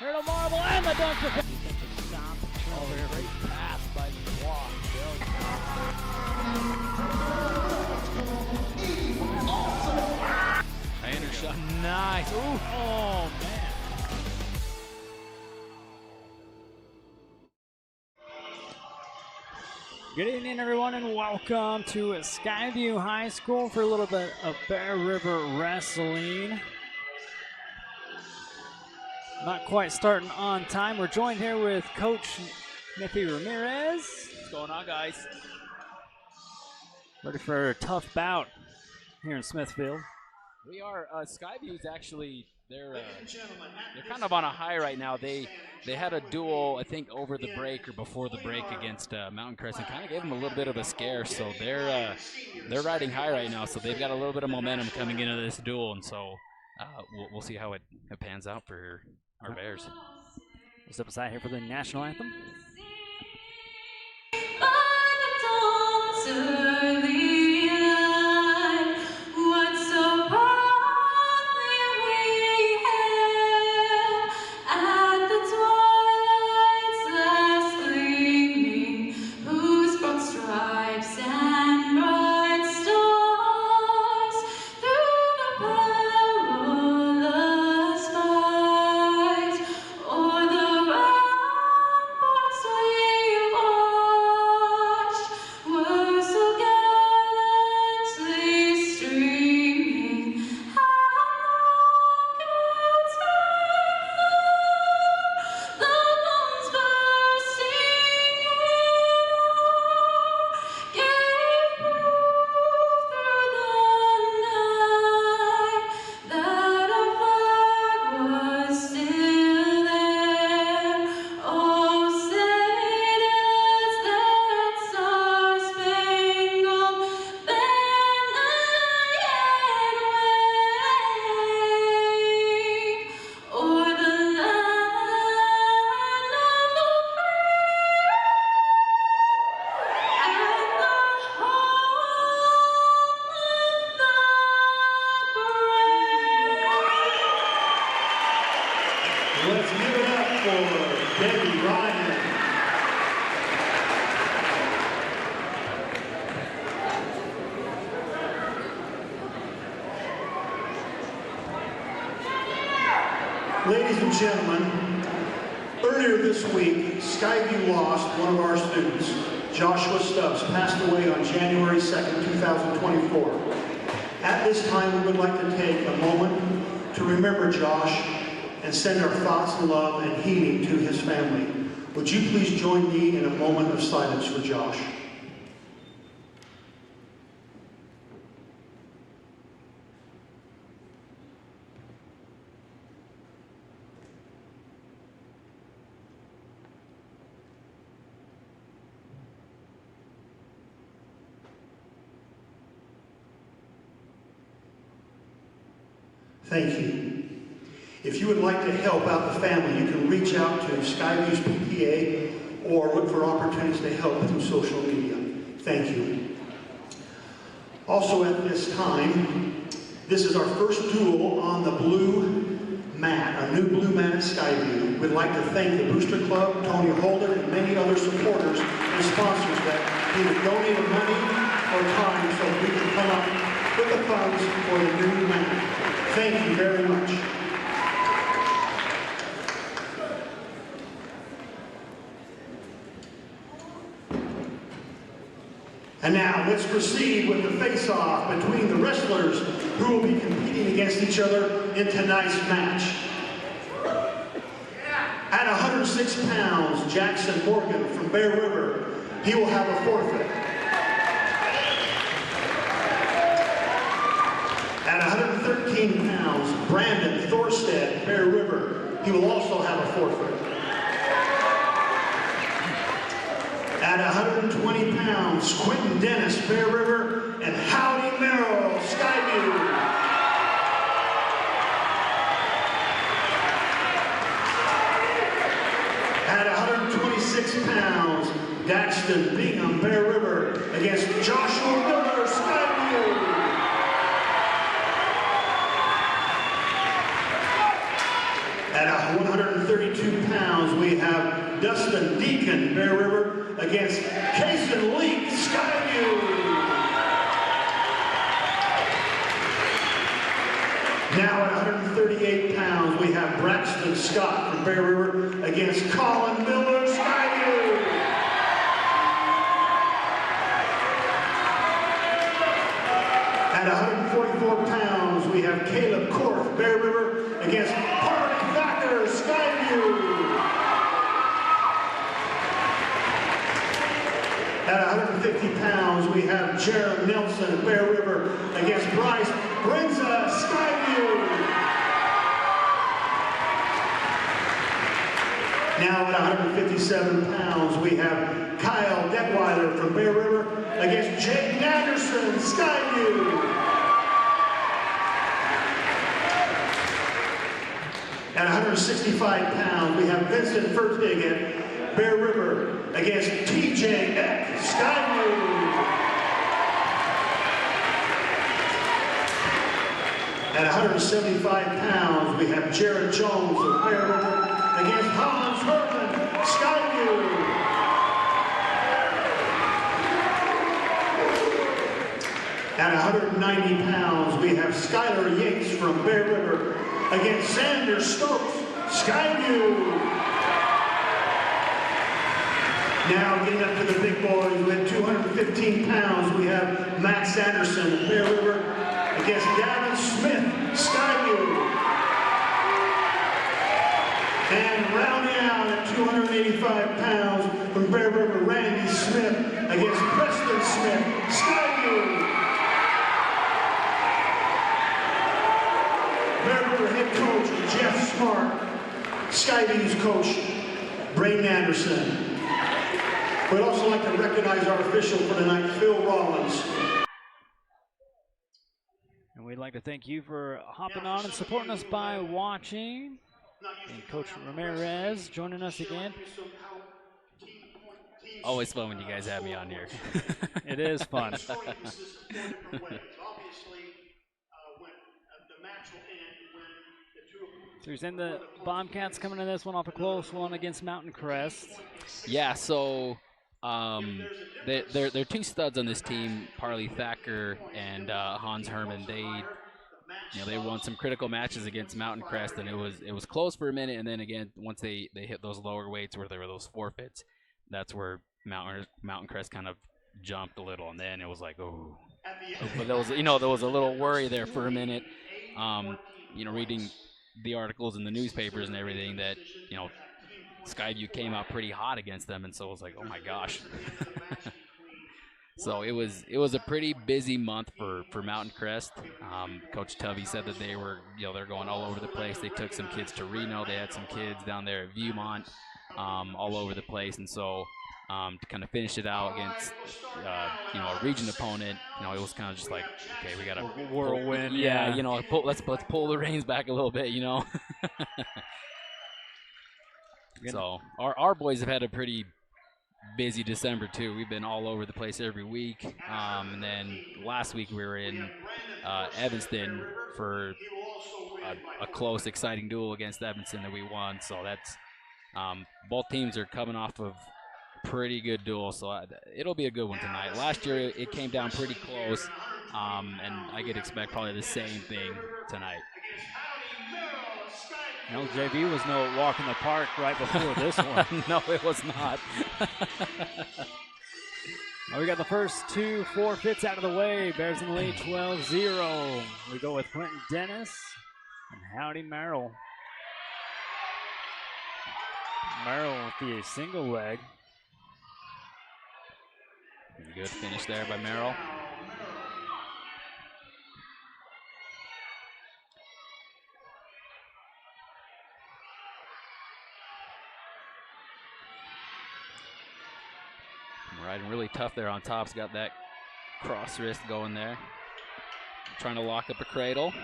Here to Marble and the dunk for defensive stop. Oh, great pass by Block. Painter shot, nice. Ooh. Oh man. Good evening, everyone, and welcome to Skyview High School for a little bit of Bear River Wrestling. Not quite starting on time. We're joined here with Coach Nippy Ramirez. What's going on, guys? Ready for a tough bout here in Smithfield. We are. Skyview's actually they're kind of on a high right now. They had a duel, I think, over the break or before the break against Mountain Crest, and kind of gave them a little bit of a scare. So they're riding high right now. So they've got a little bit of momentum coming into this duel, and so we'll see how it pans out for our Bears. We'll step aside here for the national anthem. Let's give it up for Debbie Ryan. Ladies and gentlemen, earlier this week, Skyview lost one of our students. Joshua Stubbs passed away on January 2nd, 2024. At this time, we would like to take a moment to remember Josh and send our thoughts and love and healing to his family. Would you please join me in a moment of silence for Josh? Thank you. If you would like to help out the family, you can reach out to Skyview's PTA or look for opportunities to help through social media. Thank you. Also at this time, this is our first duel on the blue mat, our new blue mat at Skyview. We'd like to thank the Booster Club, Tony Holder, and many other supporters and sponsors that either donated money or time so we can come up with the funds for the new mat. Thank you very much. And now let's proceed with the face-off between the wrestlers who will be competing against each other in tonight's match. At 106 pounds, Jackson Morgan from Bear River, he will have a forfeit. At 113 pounds, Brandon Thorstead, Bear River, he will also have a forfeit. At 120 pounds, Quentin Dennis, Bear River, and Howdy Merrill, Skyview. At 126 pounds, Daxton Bingham, Bear River, against Joshua Miller, Skyview. At 130 132 pounds, we have Dustin Deacon, Bear River, against Kason Leak, Skyview. Now at 138 pounds, we have Braxton Scott from Bear River against Colin Miller, Skyview. At 144 pounds, we have Caleb Korth, Bear River against Party Thacker, Skyview. At 150 pounds, we have Jared Nelson, Bear River against Bryce Brinza, Skyview. Now at 157 pounds, we have Kyle Detweiler from Bear River against Jake Anderson, Skyview. At 165 pounds, we have Vincent Fertig at Bear River against TJ Eck, Skyview. At 175 pounds, we have Jared Jones of Bear River against Hans Herman, Skyview. At 190 pounds, we have Skylar Yates from Bear River against Xander Stokes, Skyview. Now getting up to the big boys with 215 pounds, we have Max Anderson of Bear River against Gavin Smith, Skyview. And rounding out at 285 pounds from Bear River, Randy Smith against Preston Smith, Skyview. Bear River head coach Jeff Smart, Skyview's coach Braden Anderson. We'd also like to recognize our official for tonight, Phil Rollins. And we'd like to thank you for hopping on and supporting us by watching. And Coach Ramirez joining us again. Always fun when you guys have me on here. It is fun. So you're saying the Bobcats coming in this one off a close one against Mountain Crest. Yeah, so they're two studs on this team, Parley Thacker and Hans Herman. They won some critical matches against Mountain Crest, and it was close for a minute, and then again once they hit those lower weights where there were those forfeits, that's where Mountain Crest kind of jumped a little, and then it was like, oh. But there was a little worry there for a minute. Reading the articles in the newspapers and everything that Skyview came out pretty hot against them, and so it was like, oh my gosh. So it was a pretty busy month for Mountain Crest. Coach Tubby said that they're going all over the place. They took some kids to Reno. They had some kids down there at Viewmont, all over the place, and so to kind of finish it out against a region opponent, it was kind of just like, okay, we got a whirlwind. Yeah, let's pull the reins back a little bit, So our boys have had a pretty busy December too. We've been all over the place every week, and then last week we were in Evanston for a close, exciting duel against Evanston that we won. So that's both teams are coming off of pretty good duel, so it'll be a good one tonight. Last year it came down pretty close, and I could expect probably the same thing tonight. JV was no walk in the park right before this one. No, it was not. Well, we got the first two forfeits out of the way. Bears in the lead 12-0. We go with Quentin Dennis and Howdy Merrill. Merrill with the single leg. Good finish there by Merrill. Riding really tough there on top. He's got that cross wrist going there. Trying to lock up a cradle.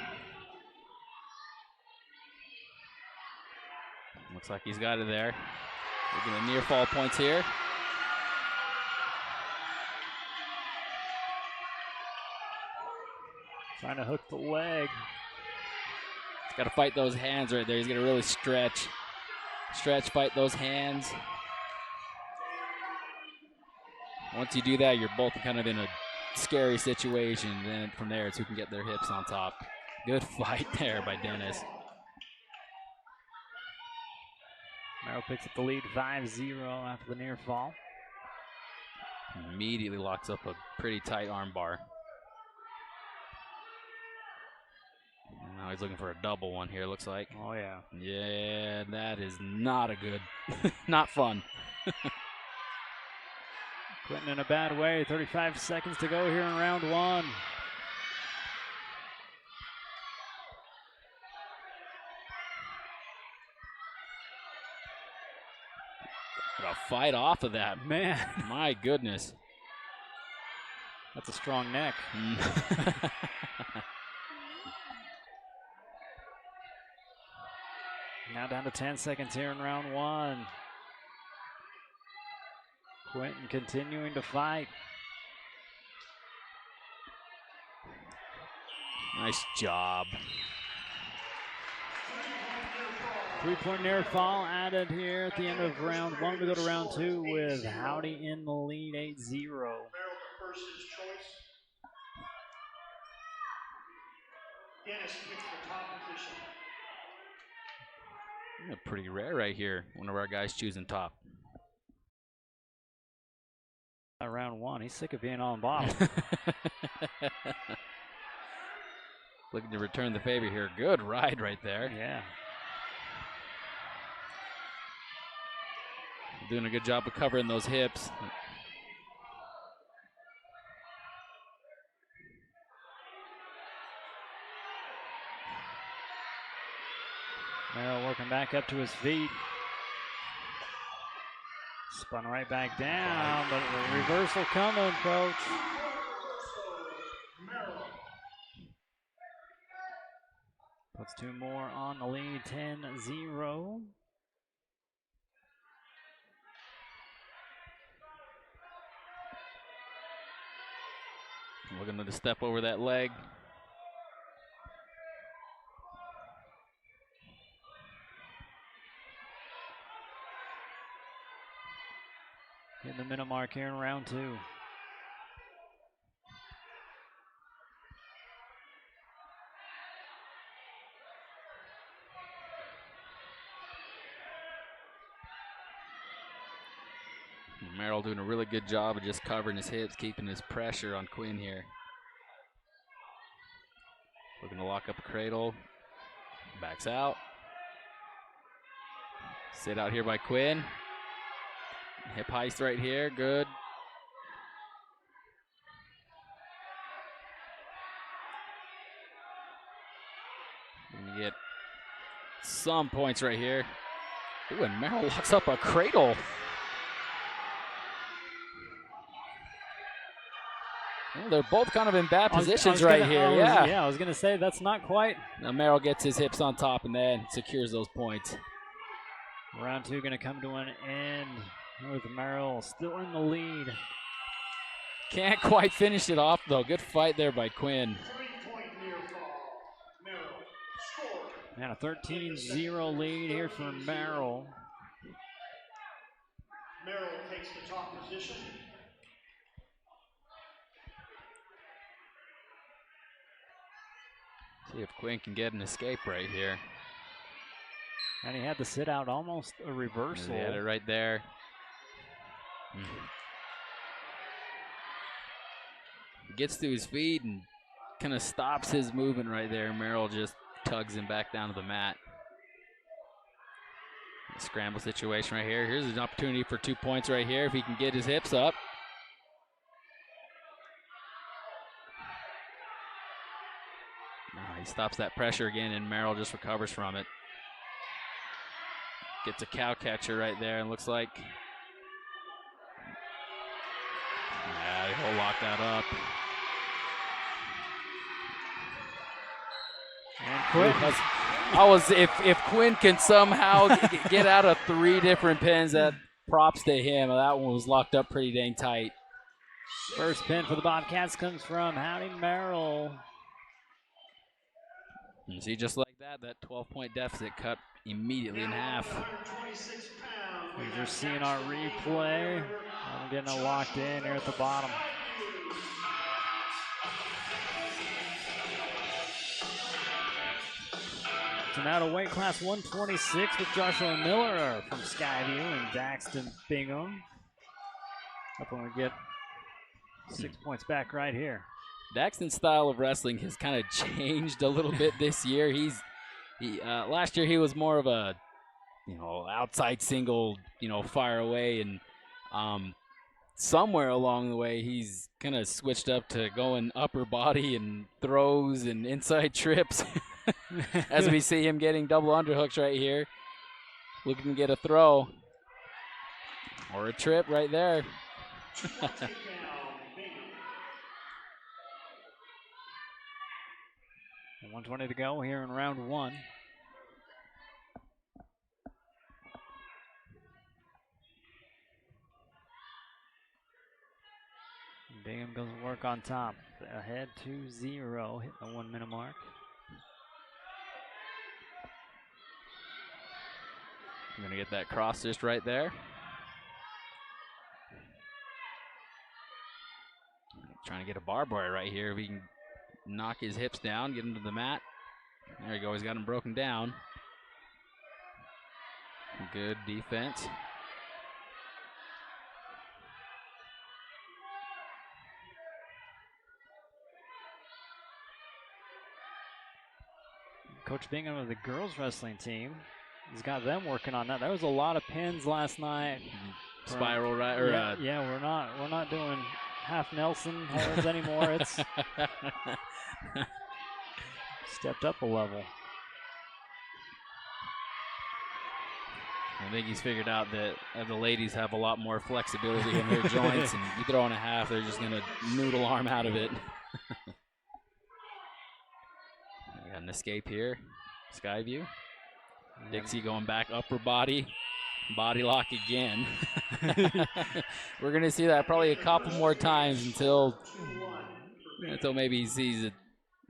Looks like he's got it there. Looking at near fall points here. Trying to hook the leg. He's got to fight those hands right there. He's going to really stretch. Stretch, fight those hands. Once you do that, you're both kind of in a scary situation. Then from there, it's who can get their hips on top. Good fight there by Dennis. Merrill picks up the lead 5-0 after the near fall. Immediately locks up a pretty tight arm bar. Now he's looking for a double one here, looks like. Oh, yeah. Yeah, that is not a good, not fun. Quentin in a bad way. 35 seconds to go here in round one. What a fight off of that. Man. My goodness. That's a strong neck. Now down to 10 seconds here in round one. Quentin continuing to fight. Nice job. 3-point near fall added here at the end of round one. We go to round two with Howdy in the lead, 8-0. Dennis gets the top position. Pretty rare right here. One of our guys choosing top. Round one, he's sick of being on bottom. Looking to return the favor here. Good ride right there. Yeah. Doing a good job of covering those hips. Merrill working back up to his feet. Spun right back down, but the reversal coming, coach. Puts two more on the lead, 10-0. Looking to step over that leg. Hitting the minute mark here in round two. Merrill doing a really good job of just covering his hips, keeping his pressure on Quinn here. Looking to lock up a cradle. Backs out. Sit out here by Quinn. Hip heist right here, good. Gonna get some points right here. Ooh, and Merrill locks up a cradle. Well, they're both kind of in bad positions right here. I was going to say that's not quite. Now Merrill gets his hips on top and then secures those points. Round two going to come to an end with Merrill still in the lead. Can't quite finish it off though. Good fight there by Quinn. 3-point near fall. Merrill scored. And a 13-0 lead here for Merrill. Merrill takes the top position. See if Quinn can get an escape right here. And he had the sit out, almost a reversal. He had it right there. Gets to his feet and kind of stops his movement right there. Merrill just tugs him back down to the mat. Scramble situation right here. Here's an opportunity for 2 points right here if he can get his hips up. He stops that pressure again, and Merrill just recovers from it. Gets a cow catcher right there, and looks like, yeah, he'll lock that up. And Quinn. If Quinn can somehow get out of 3 different pins, that props to him. That one was locked up pretty dang tight. First pin for the Bobcats comes from Howdy Merrill. You see, just like that 12-point deficit cut immediately in half. We're just seeing our replay. I'm getting it locked in here at the bottom. So now to weight class 126 with Joshua Miller from Skyview and Daxton Bingham. Hoping we get 6 points back right here. Daxton's style of wrestling has kind of changed a little bit this year. Last year he was more of a, outside single, fire away, and somewhere along the way he's kind of switched up to going upper body and throws and inside trips. As we see him getting double underhooks right here, looking to get a throw or a trip right there. 120 to go here in round one. Bingham goes to work on top. Ahead 2-0, hitting the 1 minute mark. I'm going to get that cross just right there. Trying to get a barbed wire right here. If he can knock his hips down, get him to the mat. There you go. He's got him broken down. Good defense. Coach Bingham of the girls wrestling team, he's got them working on that. There was a lot of pins last night. Spiral right, or yeah, we're not doing half Nelson holds anymore. It's stepped up a level. I think he's figured out that the ladies have a lot more flexibility in their joints, and you throw in a half, they're just going to noodle arm out of it. Got an escape here, Skyview. Dixie going back upper body, body lock again. We're going to see that probably a couple more times until maybe he sees it.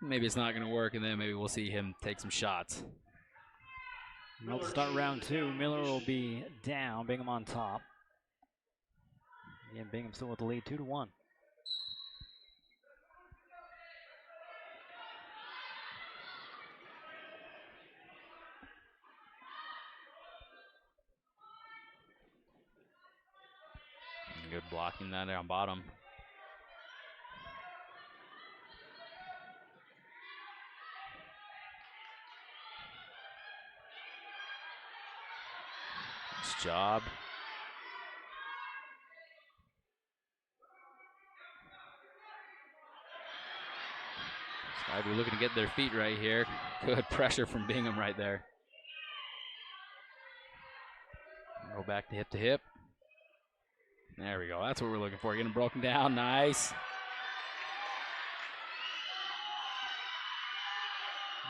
Maybe it's not going to work, and then maybe we'll see him take some shots. We'll start round two. Miller will be down, Bingham on top. Again, Bingham still with the lead, 2-1. Good blocking that there on bottom. Nice job. Skyview looking to get their feet right here. Good pressure from Bingham right there. Go back to hip. There we go. That's what we're looking for. Getting broken down. Nice.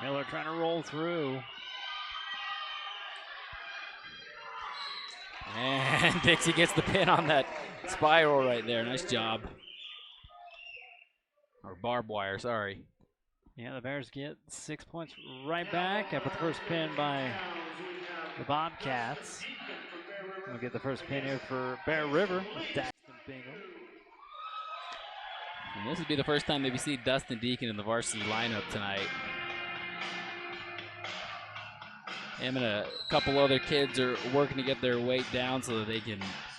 Miller trying to roll through. And Dixie gets the pin on that spiral right there. Nice job. Or barbed wire, sorry. Yeah, the Bears get 6 points right back after the first pin by the Bobcats. We'll get the first pin here for Bear River with Daxton Bingham. And this would be the first time maybe see Dustin Deacon in the varsity lineup tonight. Him and a couple other kids are working to get their weight down so that they can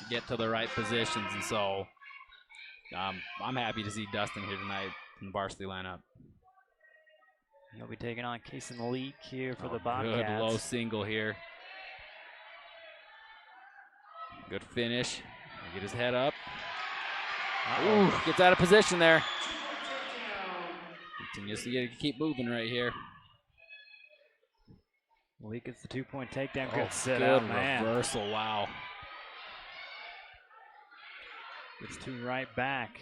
get to the right positions. And so I'm happy to see Dustin here tonight in the varsity lineup. He'll be taking on Kason Leak here for the Bobcats. Good low single here. Good finish. Get his head up. Ooh, gets out of position there. Continues to keep moving right here. Leak gets the 2-point takedown. Good sit good out, man. Reversal, wow. Gets two right back.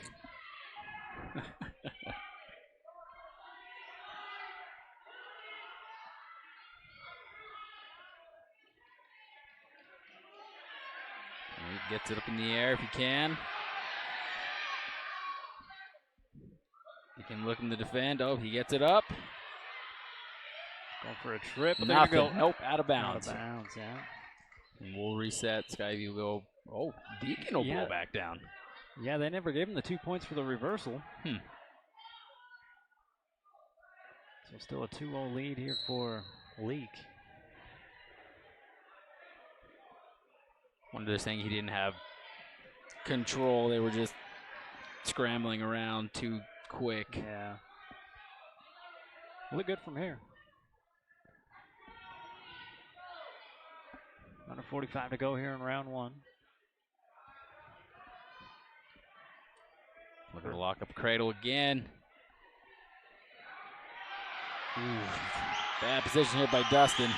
He gets it up in the air if he can. He can look him to defend. Oh, he gets it up. Going for a trip, but Nothing. they're going to go. Nope, out of bounds. Out of bounds, yeah. And we'll reset. Skyview will go. Oh, Deacon will blow back down. Yeah, they never gave him the 2 points for the reversal. So still a 2-0 lead here for Leak. One of those things he didn't have control. They were just scrambling around too quick. Yeah. Look good from here. Under 45 to go here in round one. Looking to lock up Cradle again. Ooh, bad position here by Dustin.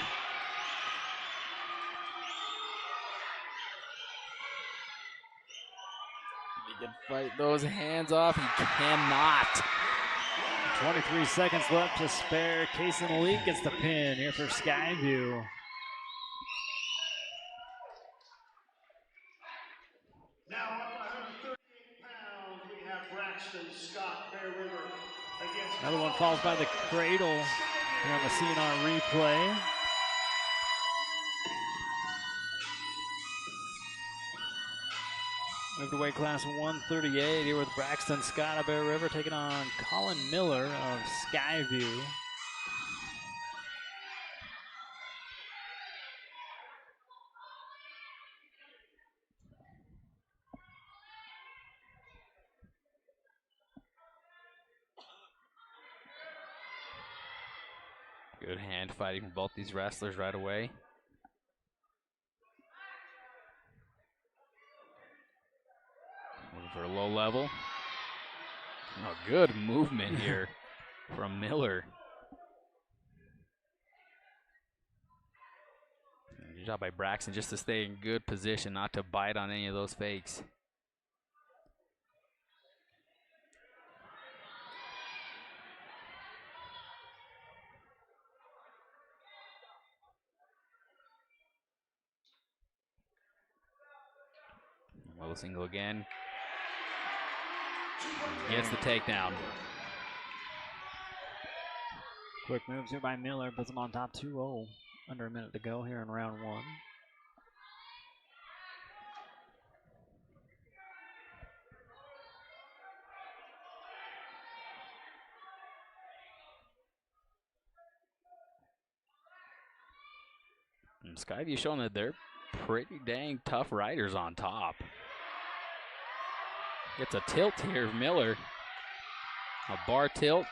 He can fight those hands off. He cannot. 23 seconds left to spare. Kaysen Leak gets the pin here for Skyview. Now at 138 pounds, we have Braxton Scott Bear River against. Another one falls by the cradle here on the CNR replay. Moved to weight class 138 here with Braxton Scott of Bear River taking on Colin Miller of Skyview. Good hand fighting from both these wrestlers right away. Moving for a low level. Oh, good movement here from Miller. Good job by Braxton just to stay in good position, not to bite on any of those fakes. Low single again. Gets the takedown. Quick moves here by Miller, puts him on top 2-0. Under a minute to go here in round one. And Skyview showing that they're pretty dang tough riders on top. Gets a tilt here, Miller. A bar tilt.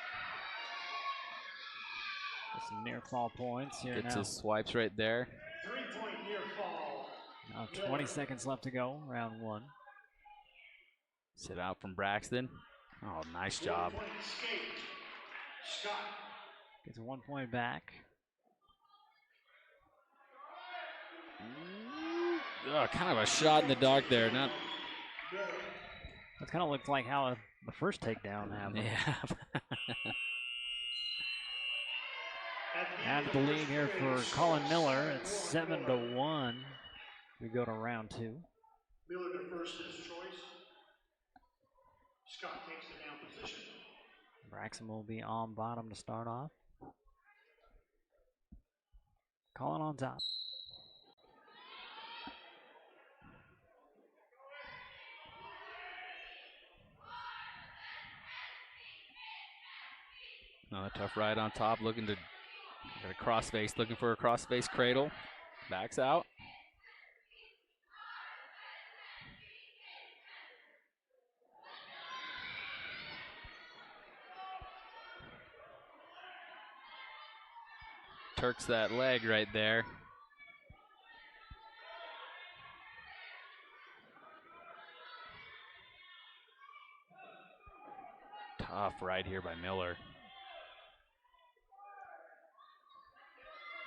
Some near fall points here Gets now. his swipes right there. 3-point near fall. Now 20 seconds left to go, round one. Sit out from Braxton. Oh, nice job. Scott. Gets a 1 point back. Kind of a shot in the dark there. Not. That kind of looked like how the first takedown happened. Yeah. Add the lead here for Colin Miller. It's 7-1. We go to round two. Miller defers his choice. Scott takes the down position. Braxton will be on bottom to start off. Colin on top. Another tough ride on top, looking to get a crossface, looking for a crossface cradle. Backs out. Turks that leg right there. Tough ride here by Miller.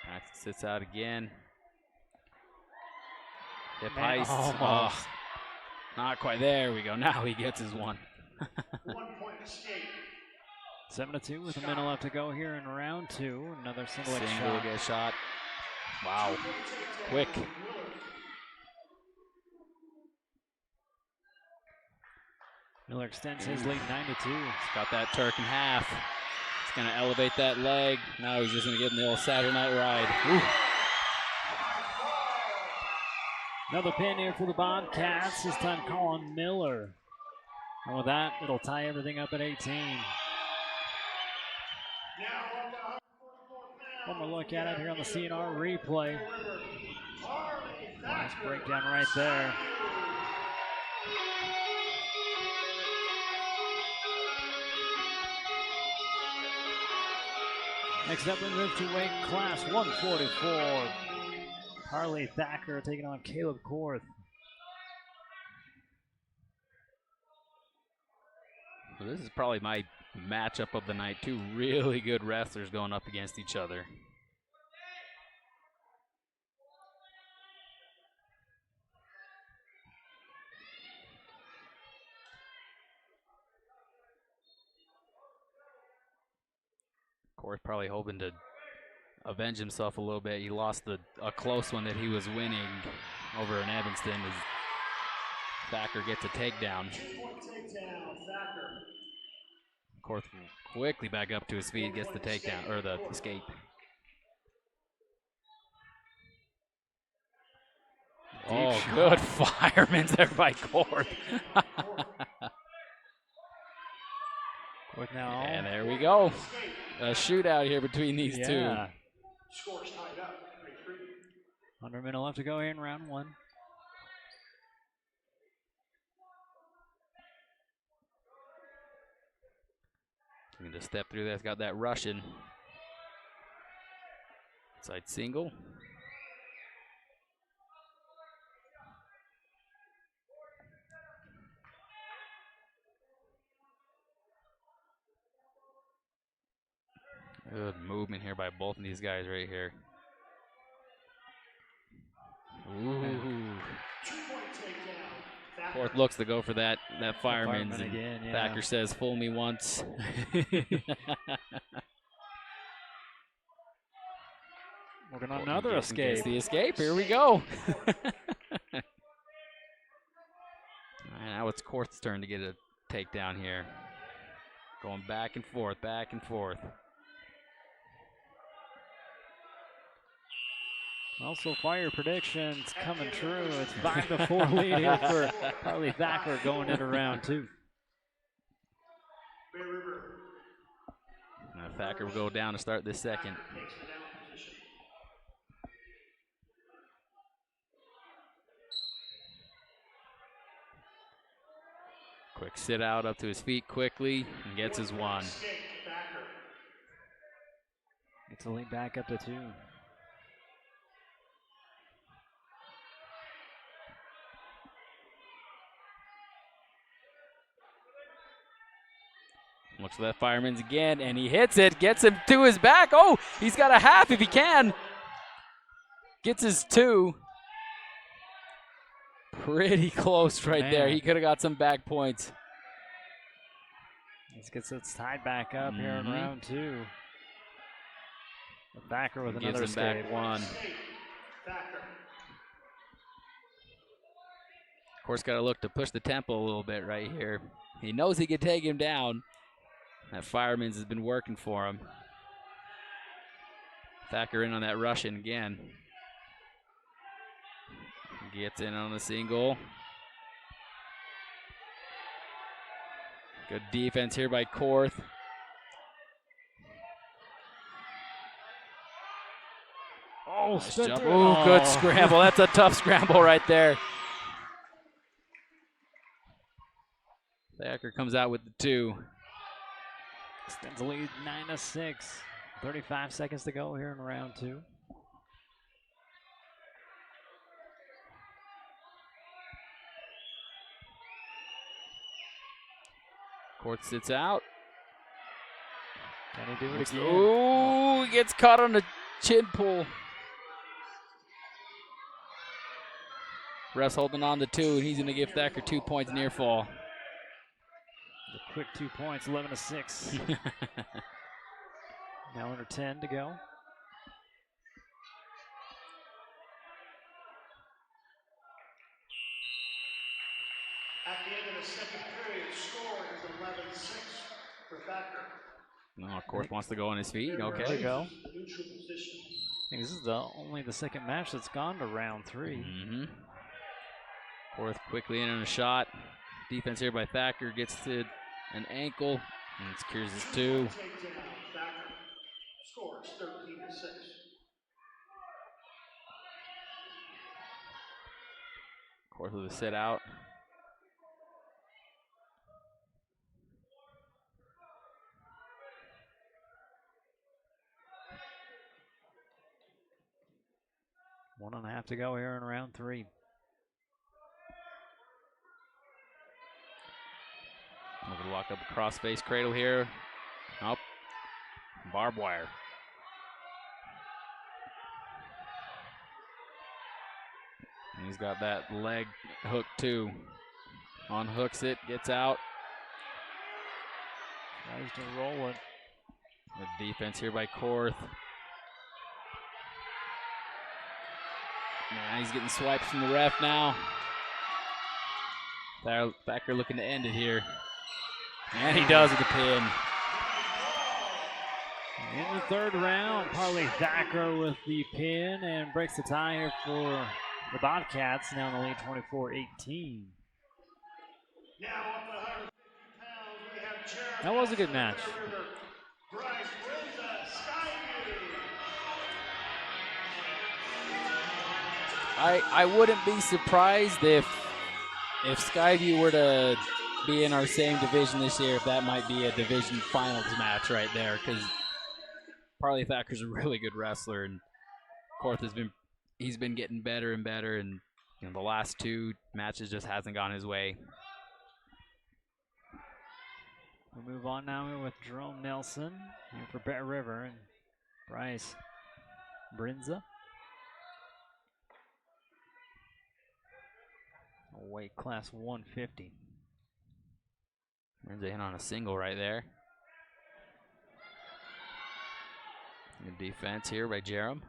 Braxton sits out again. Hip heist. Oh, not quite. There we go. Now he gets his one. 1 point escape. 7-2 with a minute left to go here in round two. Another single shot. Get shot. Wow. Quick. Miller extends his lead 9-2. He's got that Turk in half. He's going to elevate that leg. Now he's just going to give him the old Saturday night ride. Ooh. Another pin here for the Bobcats, this time Colin Miller. And with that, it'll tie everything up at 18. One more look at it here on the CNR replay. Nice breakdown right there. Next up, we move to weight class 144. Harley Thacker taking on Caleb Korth. So this is probably my matchup of the night. Two really good wrestlers going up against each other. Korth probably hoping to avenge himself a little bit. He lost a close one that he was winning over in Evanston. As Thacker gets a takedown. Korth quickly back up to his feet, gets the takedown, or the escape. Oh, good fireman's there by Korth. Now. And there we go. A shootout here between these two. Scores tied up, 3-3. Under a minute left to go here in round one. You can just step through there. It's got that Russian. Side single. Good movement here by both of these guys right here. Ooh. Korth looks to go for that fireman's. Fireman again, yeah. Thacker says, "Fool me once." Working on another escape. Gets the escape. Here we go. Now it's Korth's turn to get a takedown here. Going back and forth, back and forth. Also, fire predictions coming true. It's 5-4 lead here for Harley Thacker going into round two. Now Thacker will go down to start this second. Quick sit out up to his feet quickly and gets his one. Gets the lead back up to 2. Looks for that fireman's again, and he hits it, gets him to his back. Oh, he's got a half if he can. Gets his 2. Pretty close right there. He could have got some back points. This gets it tied back up here in round 2. Thacker with another gives him escape. back 1. Of course, got to look to push the tempo a little bit right here. He knows he can take him down. That fireman's has been working for him. Thacker in on that Russian again. Gets in on the single. Good defense here by Korth. Oh, nice jump. Ooh, good scramble. That's a tough scramble right there. Thacker comes out with the 2. Extends the lead 9-6. 35 seconds to go here in round 2. Korth sits out. Can he do it again? Ooh, he gets caught on the chin pull. Ref's holding on to 2, and he's going to give Thacker 2 points near fall. A quick 2 points, 11-6. Now under 10 to go. At the end of the second period, score is 11-6 for Thacker. No, Korth wants to go on his feet. There we Okay. go. I think this is only the second match that's gone to round 3. Korth quickly in on a shot. Defense here by Thacker gets to an ankle and secures his 2. Scores 13-6. Korth with a sit out. One and a half to go here in round 3. Over to lock up the cross face cradle here. Up. Barbed wire. And he's got that leg hook too. Unhooks it, gets out. Tries to roll it. The defense here by Korth. Nah, he's getting swipes from the ref now. Thacker looking to end it here. And he does with the pin. In the third round, Parley Thacker with the pin and breaks the tie here for the Bobcats, now in the lead 24-18. That was a good match. I wouldn't be surprised if Skyview were to be in our same division this year, if that might be a division finals match right there, because Parley Thacker's a really good wrestler, and Korth he's been getting better and better, and the last 2 matches just hasn't gone his way. We'll move on now with Jerome Nelson here for Bear River and Bryce Brinza. Weight class 150. Brinza in on a single right there. Good defense here by Jerem.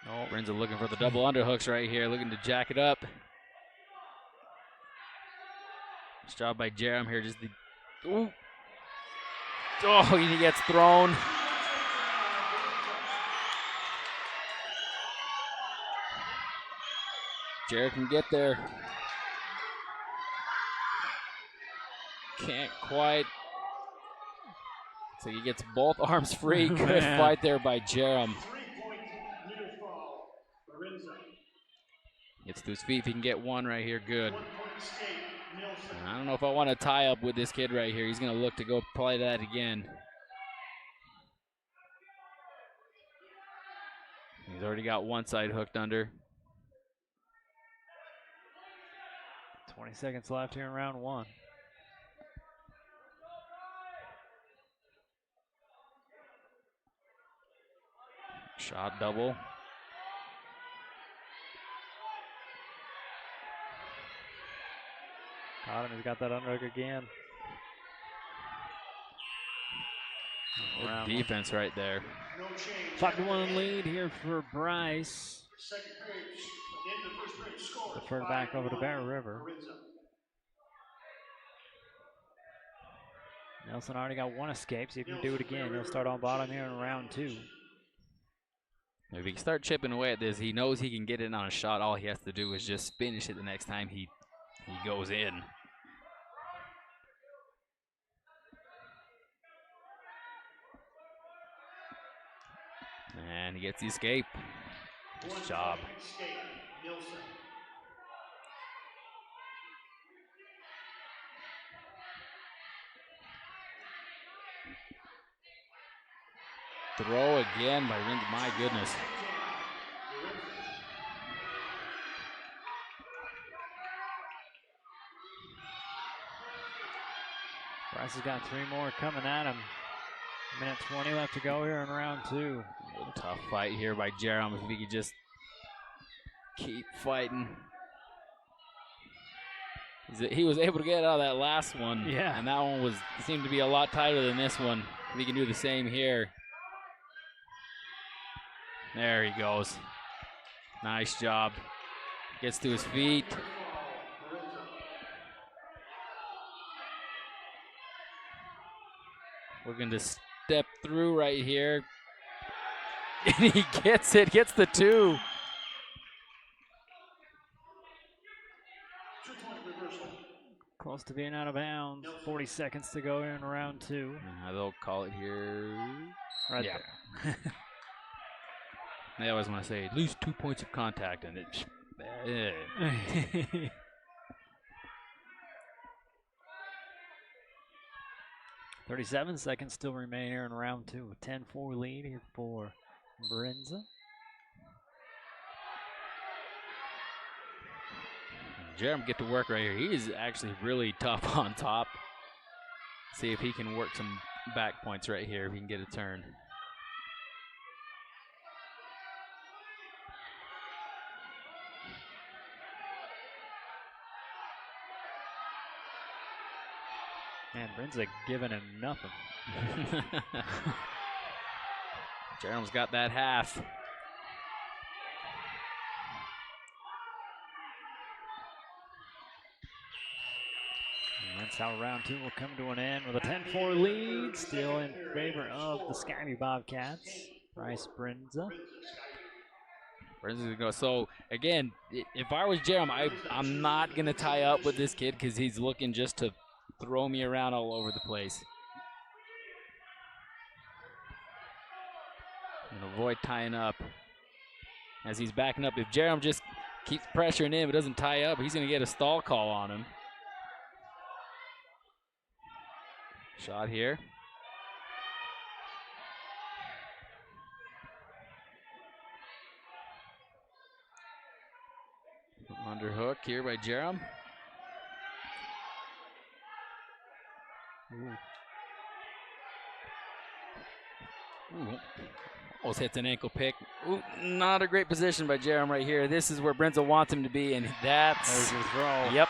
Oh, Brinza looking for the double underhooks right here, looking to jack it up. Nice job by Jerem here, just the... Ooh. Oh, he gets thrown. Jared can get there. Can't quite. So he gets both arms free. Good fight there by Jerem. Gets to his feet if he can get one right here. Good. I don't know if I want to tie up with this kid right here. He's going to look to go play that again. He's already got one side hooked under. 20 seconds left here in round 1. Shot double. Got him. He's got that underhook again. Good defense right there. 5-1 lead here for Bryce. Deferred back over to Bear River. Nelson already got one escape, so if you do it again, he'll start on bottom here in round 2. If he can start chipping away at this, he knows he can get it on a shot. All he has to do is just finish it the next time he goes in. And he gets the escape. Nice job. Throw again by Rinz. My goodness. Bryce has got 3 more coming at him. Minute 20 left to go here in round 2. A tough fight here by Jerem. If he could just keep fighting. He was able to get out of that last one. Yeah. And that one seemed to be a lot tighter than this one. He can do the same here. There he goes. Nice job. Gets to his feet. Looking to step through right here. And he gets it, gets the 2. Close to being out of bounds. 40 seconds to go in round 2. They'll call it here. Right there. They always want to say, at least 2 points of contact, and it. 37 seconds still remain here in round 2. 10-4 lead here for Brenza. Jerem get to work right here. He is actually really tough on top. See if he can work some back points right here if he can get a turn. Man, Brenza giving him nothing. Jerem's got that half. And that's how round 2 will come to an end with a 10-4 lead, still in favor of the Skyview Bobcats. Bryce Brenza. Brenza's gonna go. So again, if I was Jerem, I'm not gonna tie up with this kid because he's looking just to throw me around all over the place. And avoid tying up as he's backing up. If Jerem just keeps pressuring in but doesn't tie up, he's gonna get a stall call on him. Shot here. Underhook here by Jerem. Ooh. Almost hits an ankle pick. Ooh, not a great position by Jerem right here. This is where Brenza wants him to be, and that's... There's your throw. Yep.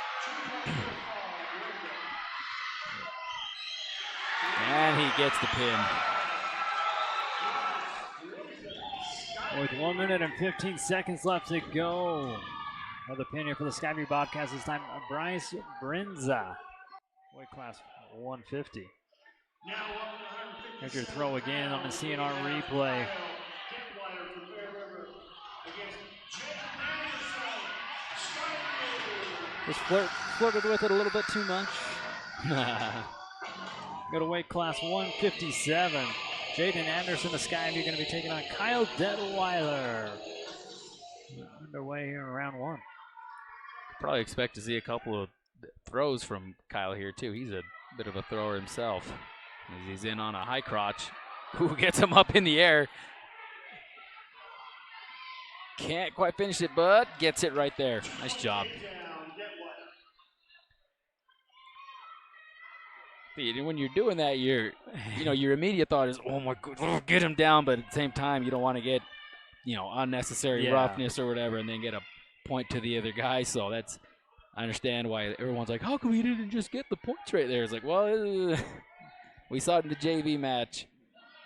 And he gets the pin. With 1 minute and 15 seconds left to go. Another pin here for the Skyview Bobcats. This time, Bryce Brenza. Weight class 150. Here's your throw again on the CNR replay. Just flirted with it a little bit too much. Go to weight class 157. Jaden Anderson of Skyview going to be taking on Kyle Detweiler. Underway here in round 1. Probably expect to see a couple of throws from Kyle here too. He's a bit of a thrower himself. As he's in on a high crotch. Who gets him up in the air? Can't quite finish it, but gets it right there. Nice job. When you're doing that, your immediate thought is, oh my God, get him down. But at the same time, you don't want to get, unnecessary roughness or whatever, and then get a point to the other guy. So I understand why everyone's like, how come he didn't just get the points right there? It's like, well, we saw it in the JV match.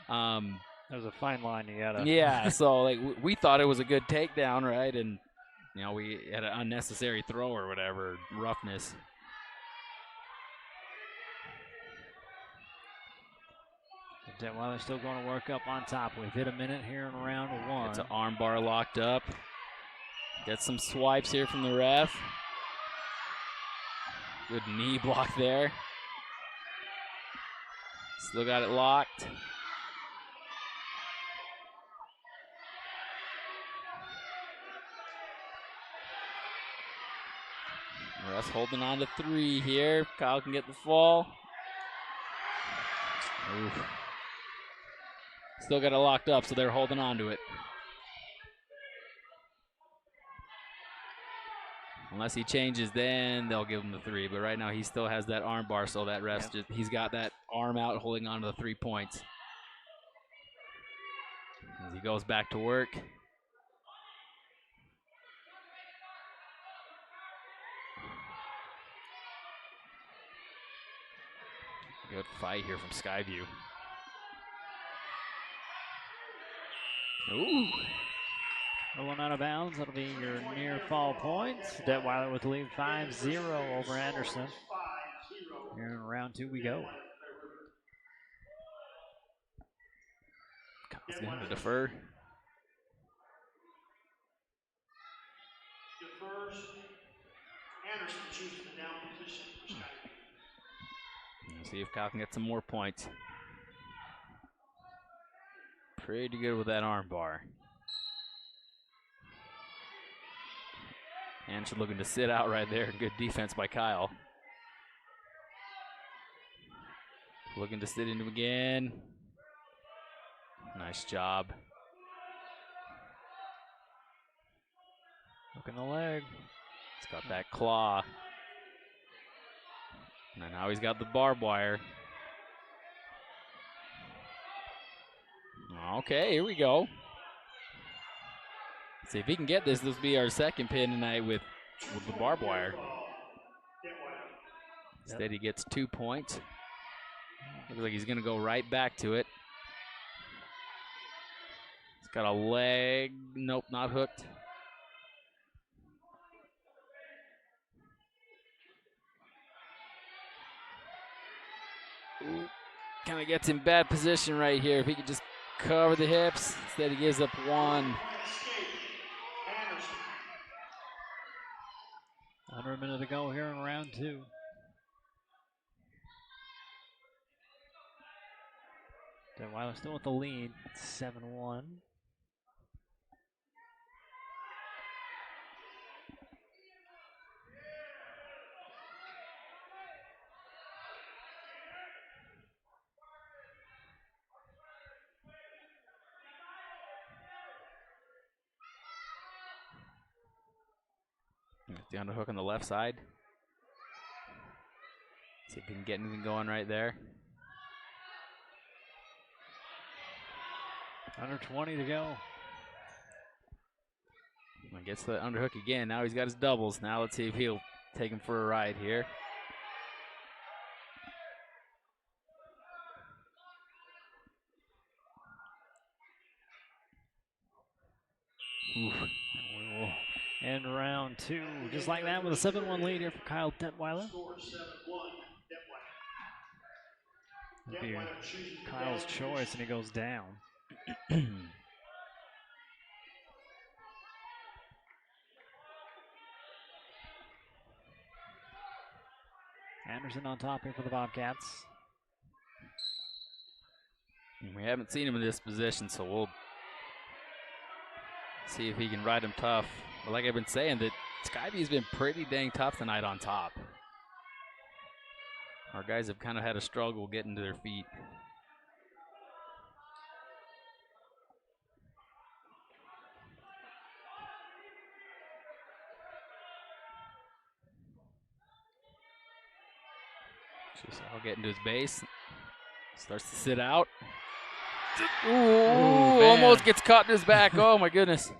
There's a fine line you gotta. Yeah, so we thought it was a good takedown, right? And we had an unnecessary throw or whatever, roughness. Detweiler still going to work up on top. We've hit a minute here in round 1. It's an arm bar locked up. Get some swipes here from the ref. Good knee block there. Still got it locked. Ref's holding on to 3 here. Kyle can get the fall. Oof. Still got it locked up, so they're holding on to it. Unless he changes, then they'll give him the 3. But right now he still has that arm bar, so that ref's he's got that arm out holding on to the 3 points. As he goes back to work. Good fight here from Skyview. Ooh. One out of bounds. That'll be your near fall points. Detweiler with the lead 5-0 over Anderson. Here in round 2 we go. Kyle's going to defer. Defers. Anderson chooses the down position for Skyview. See if Kyle can get some more points. Pretty good with that arm bar. Anderson looking to sit out right there. Good defense by Kyle. Looking to sit into him again. Nice job. Hooking the leg. He's got that claw. And now he's got the barbed wire. Okay, here we go. See if he can get this. This will be our second pin tonight with the barbed wire. Instead, he gets 2 points. Looks like he's going to go right back to it. He's got a leg. Nope, not hooked. Kind of gets in bad position right here. If he could just cover the hips. Instead, he gives up 1. Under a minute to go here in round 2. Detweiler still with the lead, 7-1. The underhook on the left side. See if he can get anything going right there. Under 20 to go. Gets the underhook again. Now he's got his doubles. Now let's see if he'll take him for a ride here. Oof. And round 2, just like that, with a 7-1 lead here for Kyle Detweiler. That'll be Kyle's choice, and he goes down. Anderson on top here for the Bobcats. We haven't seen him in this position, so we'll see if he can ride him tough. But like I've been saying, that Skyview's been pretty dang tough tonight on top. Our guys have kind of had a struggle getting to their feet. I'll get into his base. Starts to sit out. Ooh, almost gets caught in his back. Oh my goodness.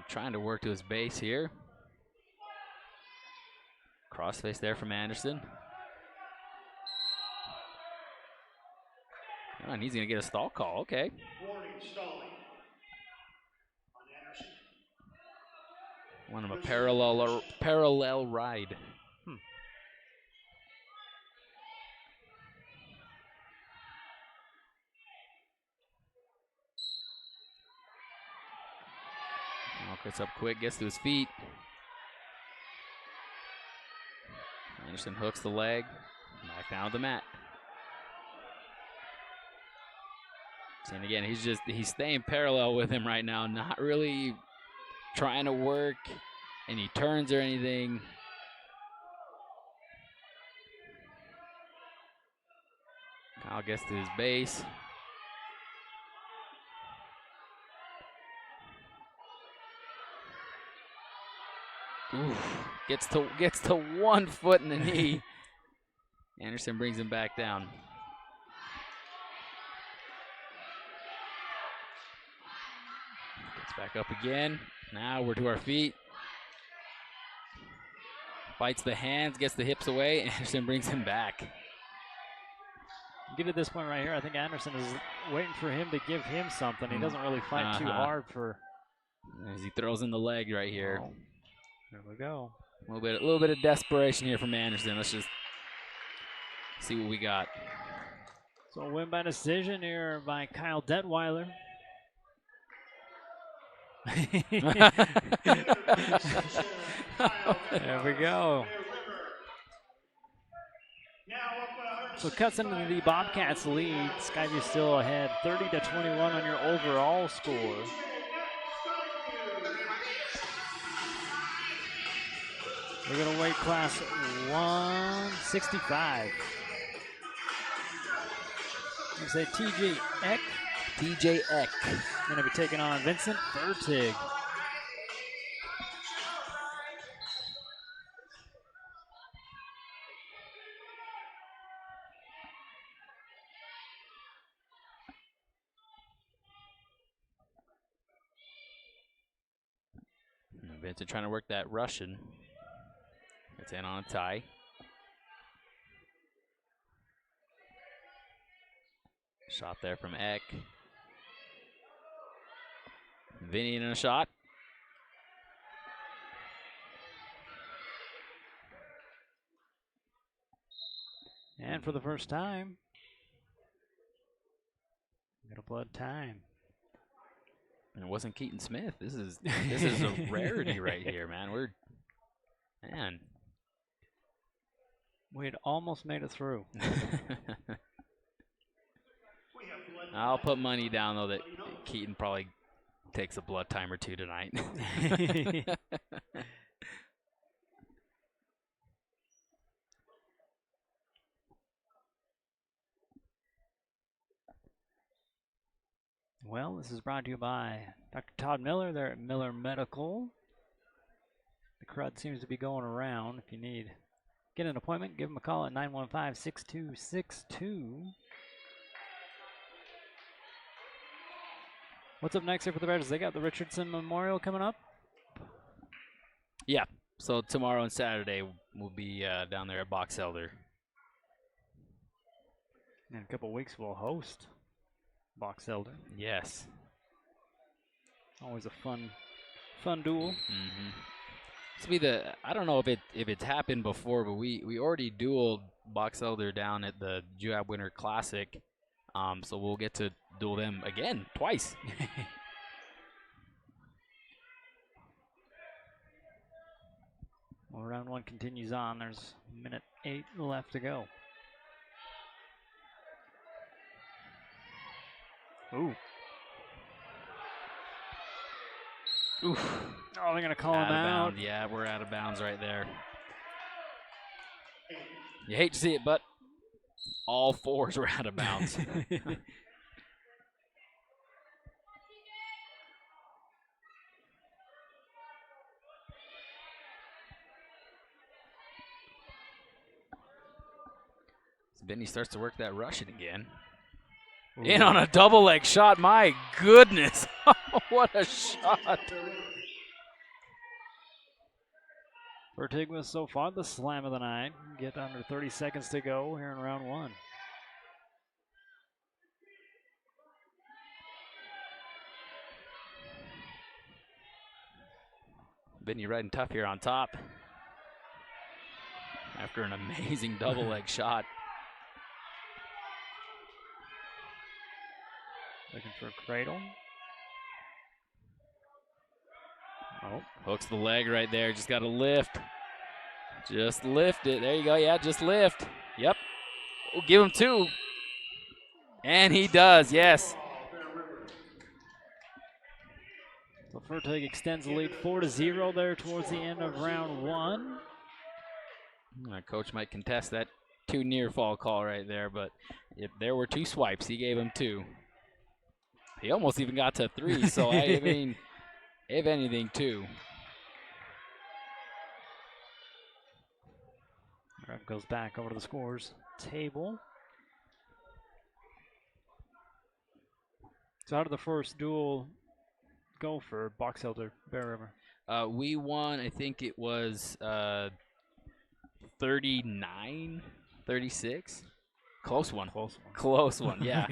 Trying to work to his base here. Crossface there from Anderson. Oh, and he's going to get a stall call. Okay. Warning, stalling on Anderson. Want him a parallel ride. Gets up quick, gets to his feet. Anderson hooks the leg, back down to the mat. And again, he's staying parallel with him right now, not really trying to work any turns or anything. Kyle gets to his base. Oof, gets to 1 foot in the knee. Anderson brings him back down. It's back up again. Now we're to our feet. Fights the hands, gets the hips away. Anderson brings him back. Get to this point right here, I think Anderson is waiting for him to give him something. He doesn't really fight too hard for. As he throws in the leg right here. Oh, there we go. A little bit of desperation here from Anderson. Let's just see what we got. So a win by decision here by Kyle Detweiler. There we go. So cuts into the Bobcats lead. Skyview still ahead, 30-21 on your overall score. We're going to weight class 165. You say TJ Eck. TJ Eck. Going to be taking on Vincent Fertig. Vincent trying to work that Russian. It's in on a tie. Shot there from Eck. Vinny in a shot. And for the first time, we got a blood time. And it wasn't Keaton Smith. This is a rarity right here, man. We had almost made it through. I'll put money down though that Keaton probably takes a blood time or two tonight. Well, this is brought to you by Dr. Todd Miller. They're at Miller Medical. The crud seems to be going around. If you need get an appointment, give them a call at 915-6262. What's up next here for the Bears? They got the Richardson Memorial coming up? Yeah. So tomorrow and Saturday we'll be down there at Box Elder. In a couple weeks we'll host Box Elder. Yes. Always a fun duel. Mm-hmm. I don't know if it's happened before, but we already dueled Box Elder down at the Joab Winter Classic. So we'll get to duel them again twice. Well, round one continues on. There's a minute 8 left to go. Ooh. Oof. Oh, they're going to call him out. Yeah, we're out of bounds right there. You hate to see it, but all fours were out of bounds. Benny starts to work that Russian again. Ooh. In on a double leg shot. My goodness. What a shot. Fertig was so far the slam of the night. Get under 30 seconds to go here in round one. Benny riding tough here on top. After an amazing double leg shot. Looking for a cradle. Oh, hooks the leg right there. Just got to lift. Just lift it. There you go. Yeah, just lift. Yep. We'll give him 2. And he does, yes. So Fertig extends the lead 4-0 there towards the end of round one. Coach might contest that 2 near fall call right there, but if there were 2 swipes, he gave him 2. He almost even got to 3, so I mean, if anything, 2. Ref goes back over to the scores table. So out of the first duel, go for Box Elder Bear River? We won, I think it was 39, 36. Close one. Close one, yeah.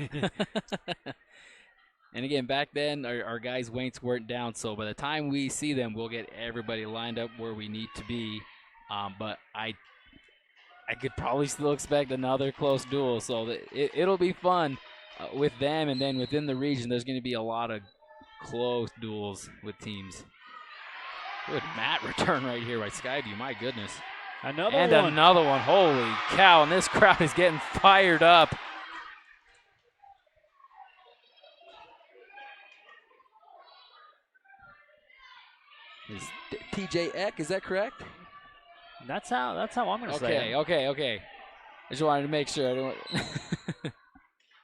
And again, back then, our guys' weights weren't down, so by the time we see them, we'll get everybody lined up where we need to be. But I could probably still expect another close duel, so it'll be fun with them, and then within the region, there's going to be a lot of close duels with teams. Good mat return right here by Skyview, my goodness. Another one, holy cow, and this crowd is getting fired up. Is TJ Eck, is that correct? That's how I'm going to say it. Okay. I just wanted to make sure. I don't.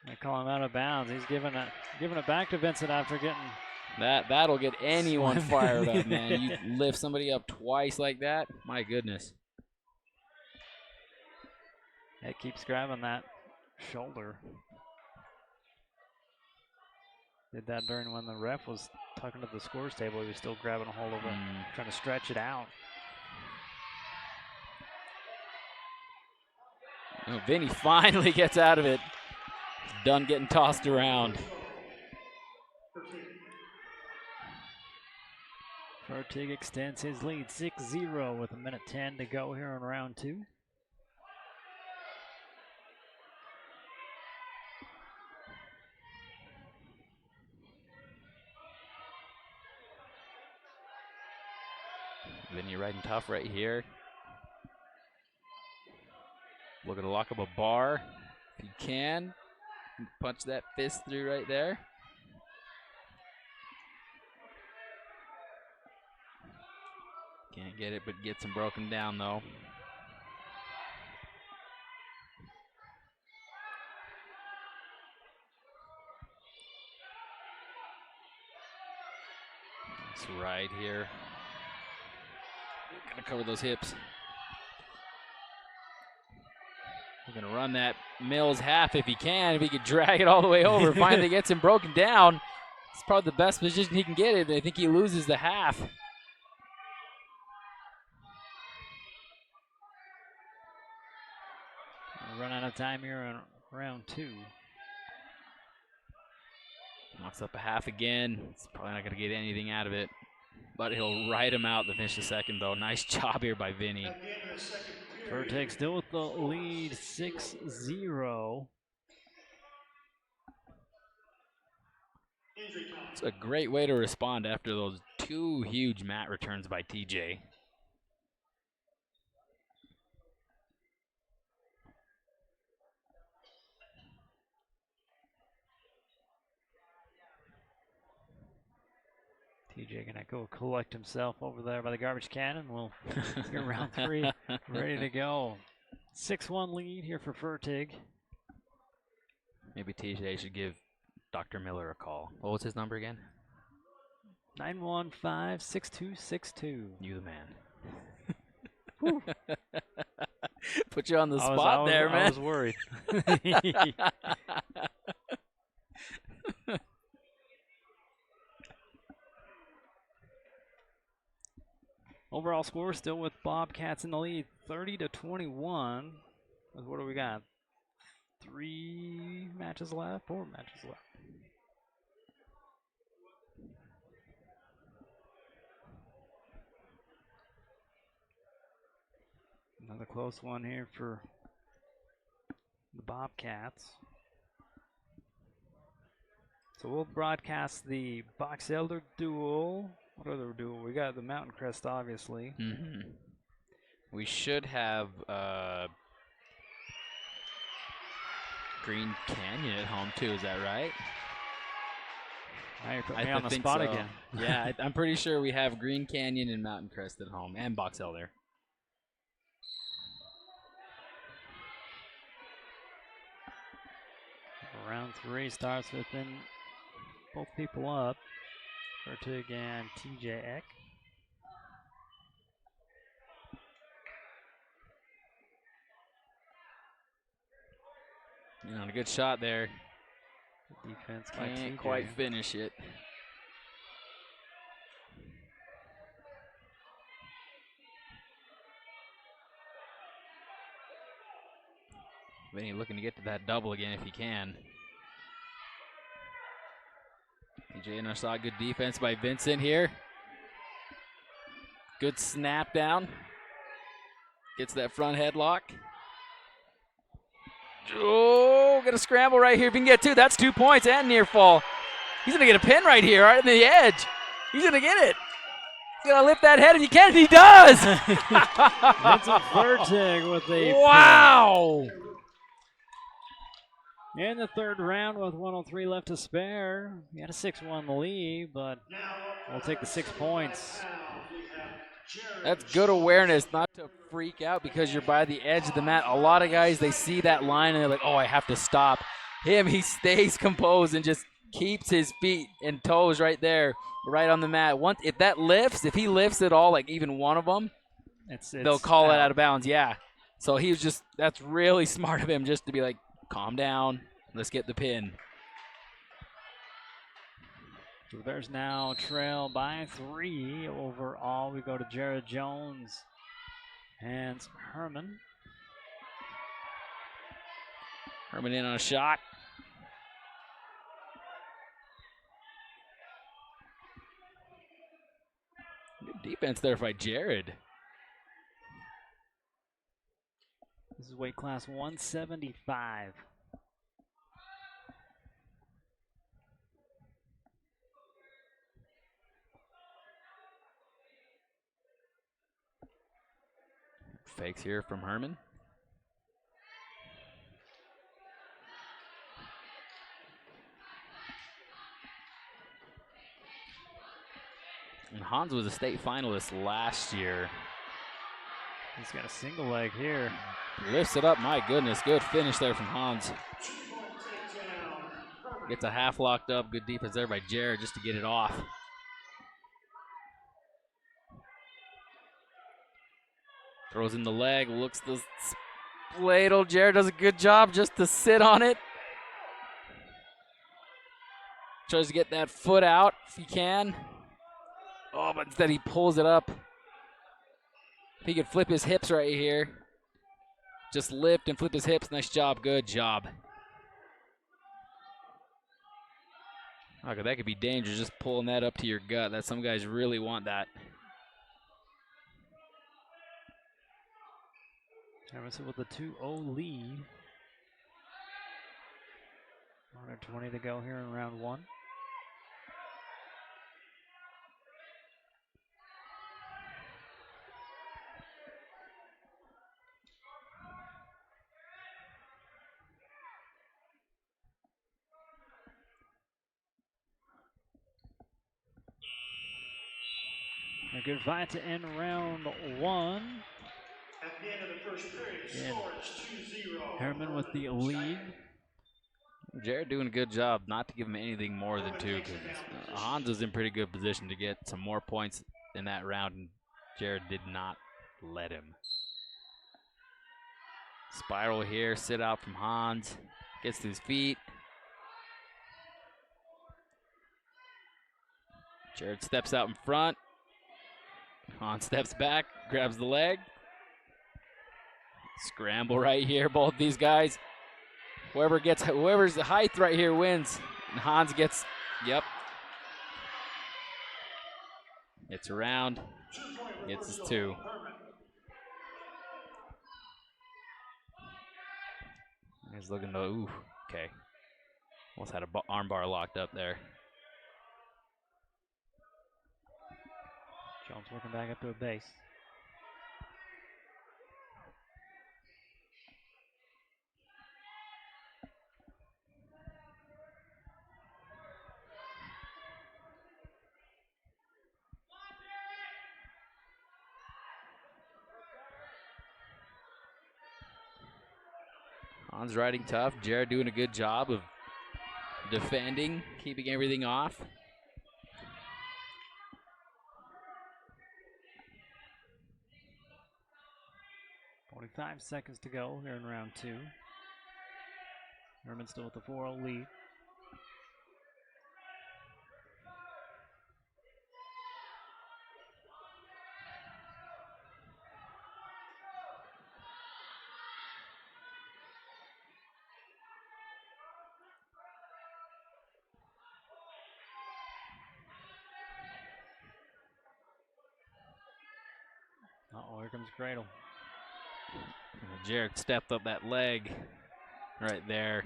They call him out of bounds. He's giving it back to Vincent after getting. That'll get anyone fired up, man. You lift somebody up twice like that, my goodness. It keeps grabbing that shoulder. Did that during when the ref was talking to the scores table. He was still grabbing a hold of it, trying to stretch it out. Oh, Vinny finally gets out of it. Done getting tossed around. Fertig extends his lead 6-0 with 1:10 to go here in round 2. Vinny riding tough right here. Looking to lock up a bar if you can. Punch that fist through right there. Can't get it, but gets him broken down though. Nice ride here. Gotta cover those hips. We're gonna run that Mills half if he can. If he could drag it all the way over, finally gets him broken down. It's probably the best position he can get it. I think he loses the half. We'll run out of time here in round 2. Knocks up a half again. It's probably not gonna get anything out of it. But he'll ride him out to finish the second, though. Nice job here by Vinny. Fertig still with the lead, 6-0. It's a great way to respond after those 2 huge mat returns by TJ. TJ gonna go collect himself over there by the garbage can, and we'll get round 3 ready to go. 6-1 lead here for Fertig. Maybe TJ should give Dr. Miller a call. What was his number again? 915-6262. You the man. Put you on the spot there, man. I was worried. Overall score still with Bobcats in the lead, 30-21. What do we got? 3 matches left, 4 matches left. Another close one here for the Bobcats. So we'll broadcast the Box Elder duel. What other duel? We got the Mountain Crest, obviously. We should have Green Canyon at home too. Is that right? Now you're putting me on the spot again. Yeah, I'm pretty sure we have Green Canyon and Mountain Crest at home, and Box Elder. Round 3 starts with both people up. Fertig and TJ Eck. A good shot there. Good defense by TJ. Can't quite finish it. Vinny looking to get to that double again if he can. PJ and I saw good defense by Vincent here. Good snap down. Gets that front headlock. Oh, got a scramble right here. If he can get two, that's 2 points and near fall. He's going to get a pin right here, right on the edge. He's going to get it. He's going to lift that head, and he can, and he does! Vincent Fertig with a wow! pin. In the third round with 103 left to spare. He had a 6-1 lead, but we'll take the 6 points. That's good awareness, not to freak out because you're by the edge of the mat. A lot of guys, they see that line and they're like, oh, I have to stop. Him, he stays composed and just keeps his feet and toes right there, right on the mat. Once, if that lifts, if he lifts at all, like even one of them, they'll call it out of bounds, yeah. So he was just, that's really smart of him just to be like, calm down, let's get the pin. So the Bears now trail by 3 overall. We go to Jared Jones and Herman. Herman in on a shot. Good defense there by Jared. This is weight class 175. Fakes here from Herman. And Hans was a state finalist last year. He's got a single leg here. Lifts it up, my goodness. Good finish there from Hans. Gets a half locked up. Good defense there by Jared just to get it off. Throws in the leg, looks the ladle. Jared does a good job just to sit on it. Tries to get that foot out if he can. Oh, but instead he pulls it up. If he could flip his hips right here. Just lift and flip his hips. Nice job. Good job. Okay, that could be dangerous, just pulling that up to your gut. That some guys really want that. Emerson with a 2-0 lead. 120 to go here in round 1. A good fight to end round 1. At the end of the first period, score is 2-0. Herman with the lead. Jared doing a good job not to give him anything more than 2 because Hans was in pretty good position to get some more points in that round, and Jared did not let him. Spiral here, sit out from Hans, gets to his feet. Jared steps out in front. Hans steps back, grabs the leg. Scramble right here, both these guys. Whoever's the height right here wins. And Hans gets, yep. It's around, gets his 2. He's looking to, ooh, okay. Almost had a arm bar locked up there. Jones working back up to a base. Hans riding tough. Jared doing a good job of defending, keeping everything off. Five seconds to go here in round 2. Herman still with the 4-0 lead. here comes Cradle. Jared stepped up that leg right there.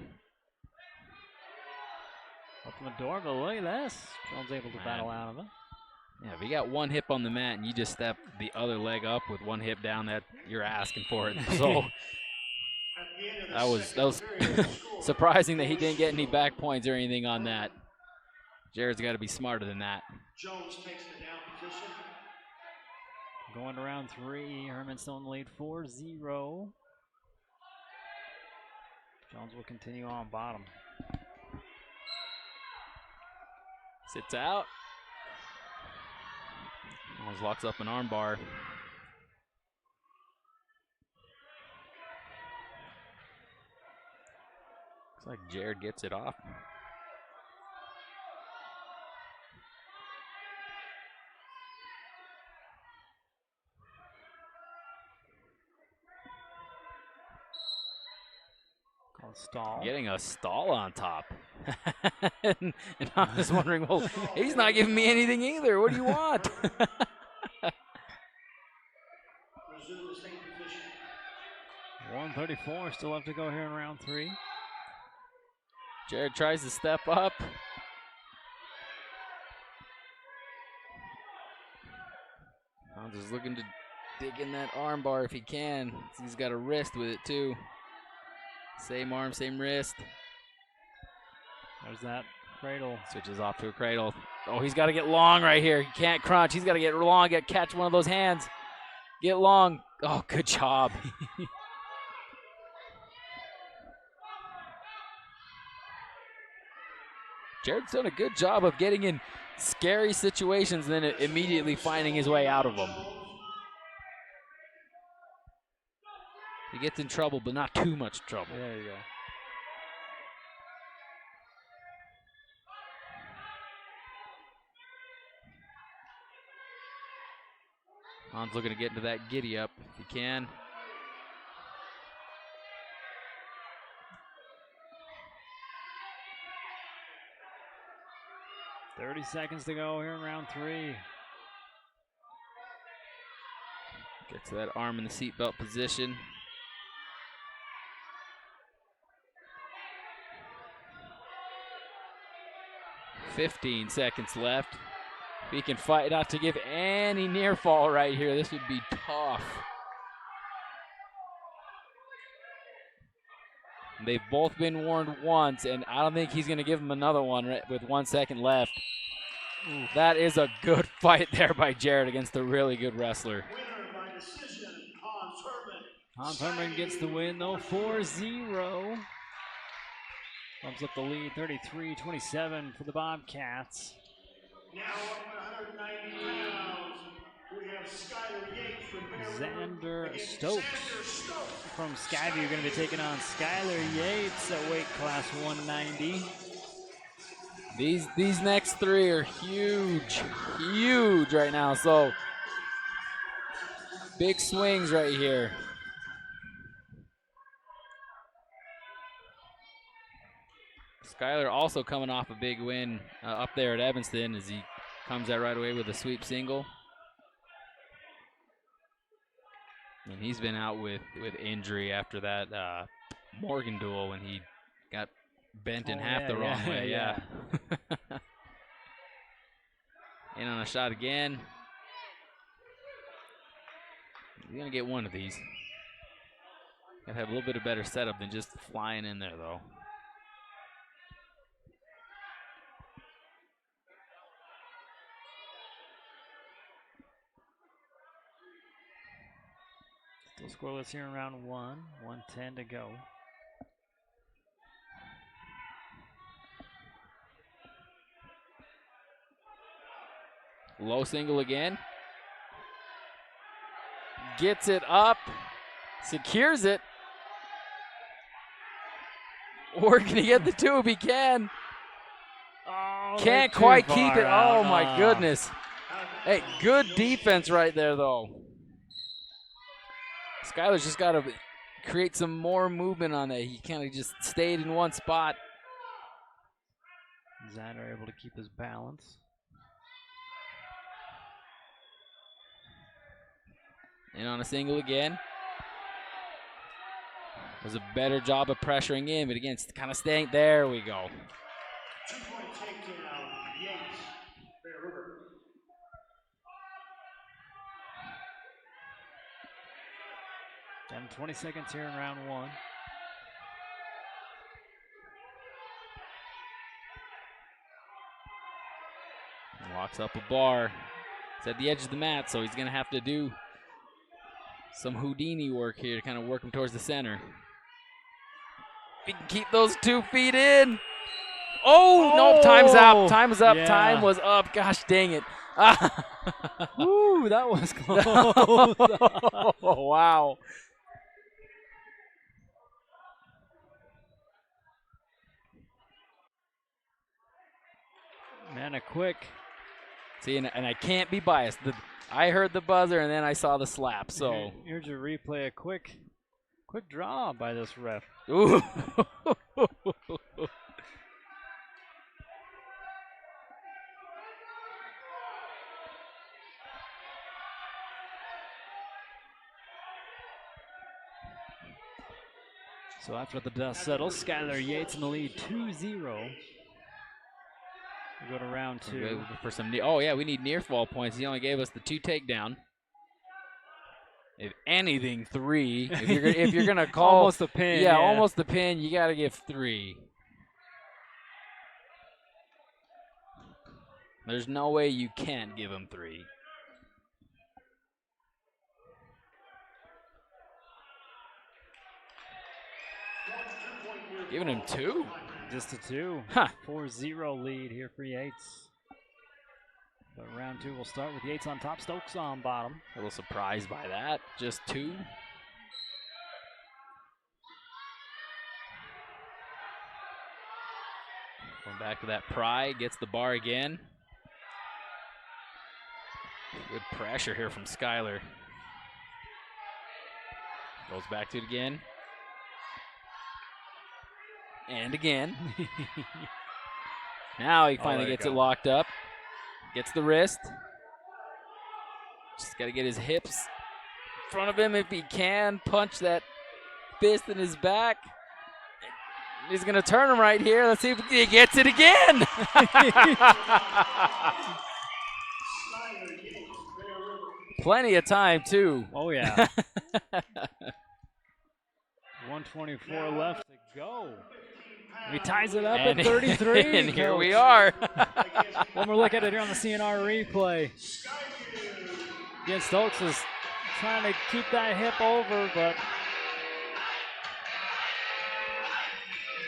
Open the door, but look at this. Jones able to battle out of it. Yeah, if you got one hip on the mat and you just step the other leg up with one hip down, that you're asking for it. So that was surprising that he didn't get any back points or anything on that. Jared's got to be smarter than that. Jones takes the down position. Going to round 3, Herman still in the lead 4-0. Jones will continue on bottom. Sits out. Almost locks up an arm bar. Looks like Jared gets it off. Called stall. Getting a stall on top. and I'm just wondering, well, he's not giving me anything either. What do you want? Resume the same position. 134 still have to go here in round 3. Jared tries to step up. I'm just looking to dig in that arm bar if he can. He's got a wrist with it too. Same arm, same wrist. There's that cradle. Switches off to a cradle. Oh, he's got to get long right here. He can't crunch. He's got to get long, catch one of those hands. Get long. Oh, good job. Jared's done a good job of getting in scary situations and then immediately finding his way out of them. He gets in trouble, but not too much trouble. There you go. Han's looking to get into that giddy up if he can. $30 seconds to go here in round 3. Gets that arm in the seatbelt position. $15 seconds left. If he can fight not to give any near fall right here, this would be tough. They've both been warned once, and I don't think he's going to give him another one with 1 second left. Ooh, that is a good fight there by Jared against a really good wrestler. Winner by decision, Hans Herman. Hans Herman gets the win, though, 4-0. Bumps up the lead, 33-27 for the Bobcats. Now up 190 pounds, we have Skyler Yates from Xander Stokes from Skyview going to be taking on Skyler Yates at weight class 190. These next 3 are huge right now. So big swings right here. Skyler also coming off a big win up there at Evanston as he comes out right away with a sweep single. And he's been out with injury after that Morgan duel when he got bent in half the wrong way. Yeah. In on a shot again. He's going to get one of these. Got to have a little bit of better setup than just flying in there, though. Still scoreless here in round 1. 1:10 to go. Low single again. Gets it up. Secures it. Or can he get the 2 if he can? Oh, Can't quite keep it. Oh, my goodness. Hey, good defense right there, though. Skyler's just got to create some more movement on that. He kind of just stayed in one spot. Xander able to keep his balance. In on a single again. Was a better job of pressuring in, but again, kind of staying. There we go. 2-point takedown, Yates, Bear River. Down 20 seconds here in round one. Walks up a bar. It's at the edge of the mat, so he's going to have to do some Houdini work here to kind of work him towards the center. If he can keep those 2 feet in. Oh, no, time's up. Time's up. Yeah. Time was up. Gosh dang it. Ooh, that was close. Oh, wow. Man, a quick. See, and I can't be biased. I heard the buzzer, and then I saw the slap, so. Here's your replay. A quick draw by this ref. Ooh. So after the dust settles, Skylar Yates in the lead 2-0. We go to round 2. For some we need near fall points. He only gave us the 2 takedown. If anything, 3. If you're gonna call almost the pin. Yeah, almost the pin. You got to give 3. There's no way you can't give him 3. Giving him 2? Just a 2. Huh. 4-0 lead here for Yates. But round 2 will start with Yates on top, Stokes on bottom. A little surprised by that. Just 2. Going back to that pry, gets the bar again. Good pressure here from Skylar. Goes back to it again. And again. Now he finally gets it locked up. Gets the wrist. Just got to get his hips in front of him if he can. Punch that fist in his back. He's going to turn him right here. Let's see if he gets it again. Plenty of time, too. Oh, yeah. 124 left to go. He ties it up at 33. And here we are. One more look at it here on the CNR replay. Again, Stokes is trying to keep that hip over, but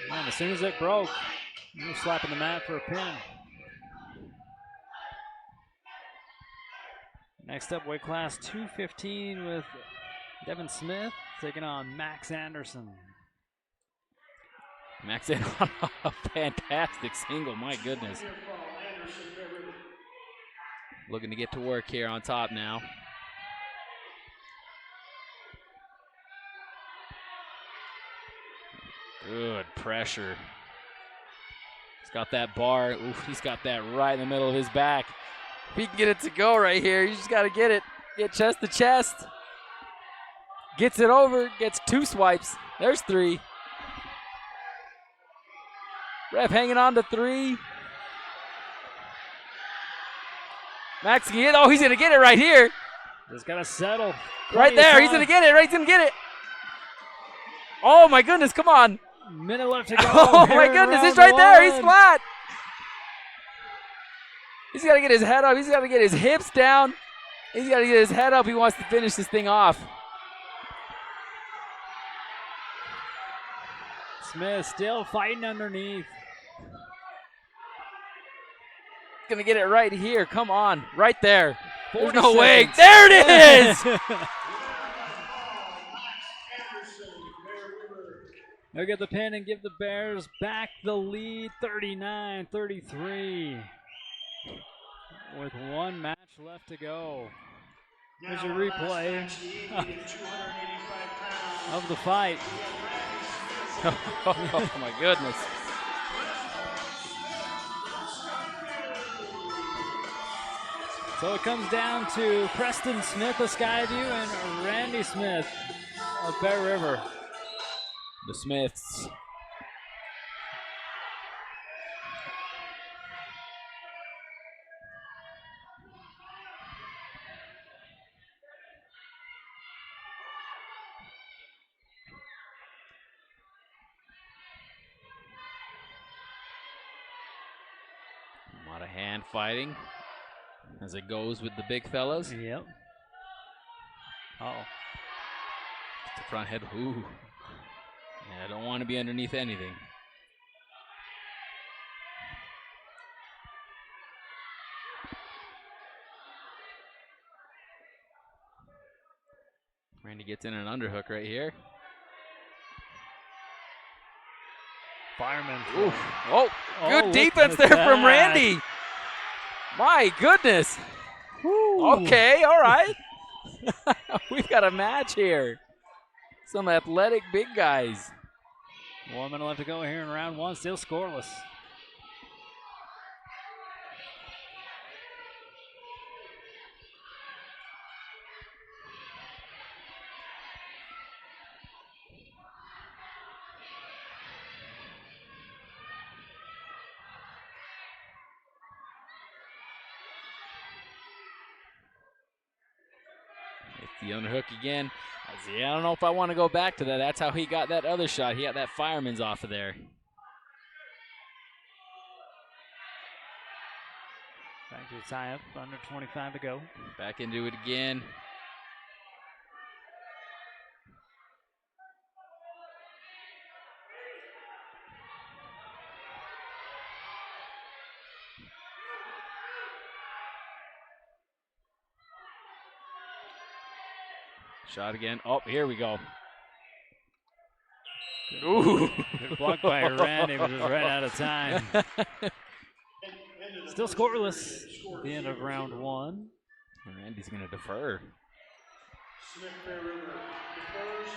man, as soon as it broke, he was slapping the mat for a pin. Next up, weight class 215 with Devin Smith taking on Max Anderson. Max in on a fantastic single, my goodness. Looking to get to work here on top now. Good pressure. He's got that bar. Oof, he's got that right in the middle of his back. If he can get it to go right here, you just got to get it. Get chest to chest. Gets it over, gets 2 swipes. There's 3. Ref hanging on to 3. Max can get it. Oh, he's going to get it right here. Just got to settle. Right there. He's going to get it. He's going to get it. Oh, my goodness. Come on. Minute left to go. Oh, my goodness. He's right there. He's flat. He's got to get his head up. He's got to get his hips down. He's got to get his head up. He wants to finish this thing off. Smith still fighting underneath. Gonna get it right here. Come on. Right there. There's 40 no way. seconds. There it is! They'll get the pin and give the Bears back the lead, 39-33. With 1 match left to go. Here's a replay of the fight. Oh my goodness. So it comes down to Preston Smith of Skyview and Randy Smith of Bear River. The Smiths. A lot of hand fighting as it goes with the big fellas. Yep. Uh-oh. The front head. Ooh. Yeah, I don't want to be underneath anything. Randy gets in an underhook right here. Fireman. Oof. Oh, good look defense at there from that. Randy. My goodness. Woo. Okay, all right. We've got a match here. Some athletic big guys. 1 minute left to go here in round one, still scoreless. It's the underhook again. I don't know if I want to go back to that. That's how he got that other shot. He got that fireman's off of there. Back to the tie-up, under 25 to go. Back into it again. Shot again. Oh, here we go. Ooh. Good block by Randy, but just ran out of time. Still scoreless at the end of round one. Randy's going to defer. Smith Bear River defers.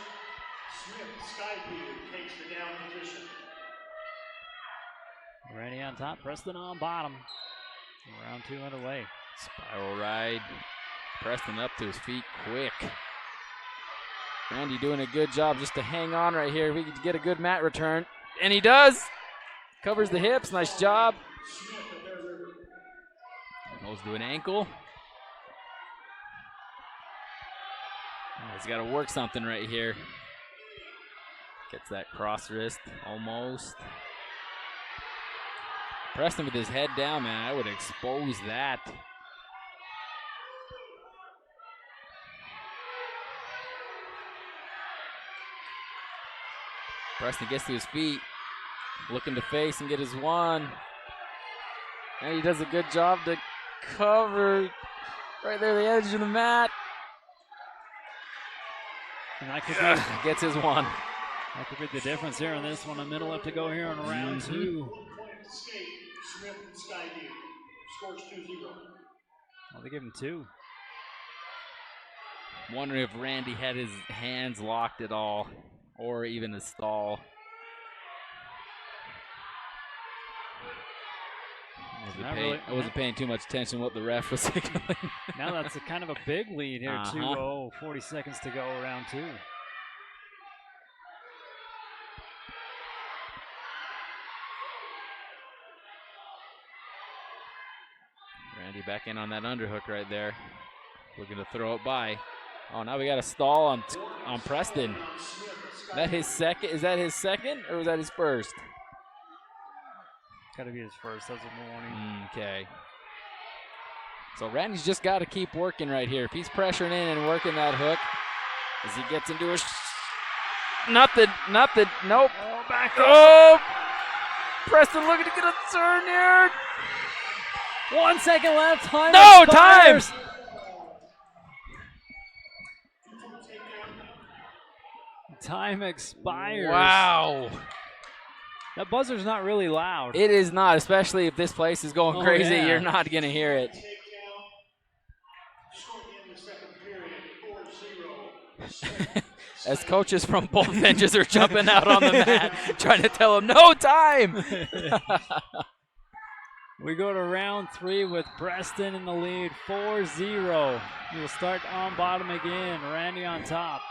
Smith Skyview takes the down position. Randy on top, Preston on bottom. Round two underway. Spiral ride. Preston up to his feet quick. Randy doing a good job just to hang on right here. If we could get a good mat return. And he does. Covers the hips. Nice job. Goes to an ankle. Oh, he's got to work something right here. Gets that cross wrist almost. Preston with his head down, man. I would expose that. Preston gets to his feet, looking to face and get his one. And he does a good job to cover right there, the edge of the mat. And that could Gets his one. That could be the difference here in this one. A minute left to go here in round two. 1 point escape, Smith and Skyview. Scores 2-0. Well, they give him two. Wondering if Randy had his hands locked at all, or even a stall. I wasn't paying too much attention to what the ref was signaling. Now that's a kind of a big lead here, 2-0, 40 seconds to go, round two. Randy back in on that underhook right there. Looking to throw it by. Oh, now we got a stall on Preston. Is that his second or was that his first? Got to be his first. That's a warning. Okay. So Randy's just got to keep working right here. If he's pressuring in and working that hook, as he gets into a nothing. Nope. Oh, back up. Oh, Preston looking to get a turn here. 1 second left. Time No, expires. Time expires. Wow. That buzzer's not really loud. It is not, especially if this place is going crazy. Yeah. You're not going to hear it. As coaches from both benches are jumping out on the mat, trying to tell him, no time. We go to round 3 with Preston in the lead, 4-0. We'll start on bottom again. Randy on top.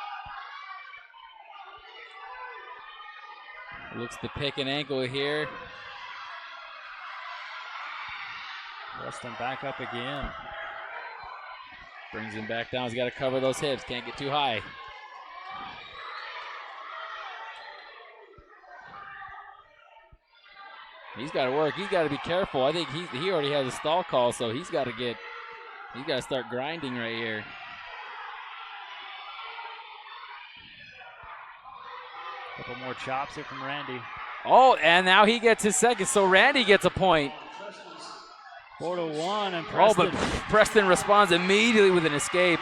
Looks to pick an ankle here. Preston back up again. Brings him back down. He's got to cover those hips. Can't get too high. He's got to work. He's got to be careful. I think he already has a stall call, so he's got to start grinding right here. Couple more chops here from Randy. Oh, and now he gets his second, so Randy gets a point. 4-1, and Oh, Preston. but Preston responds immediately with an escape.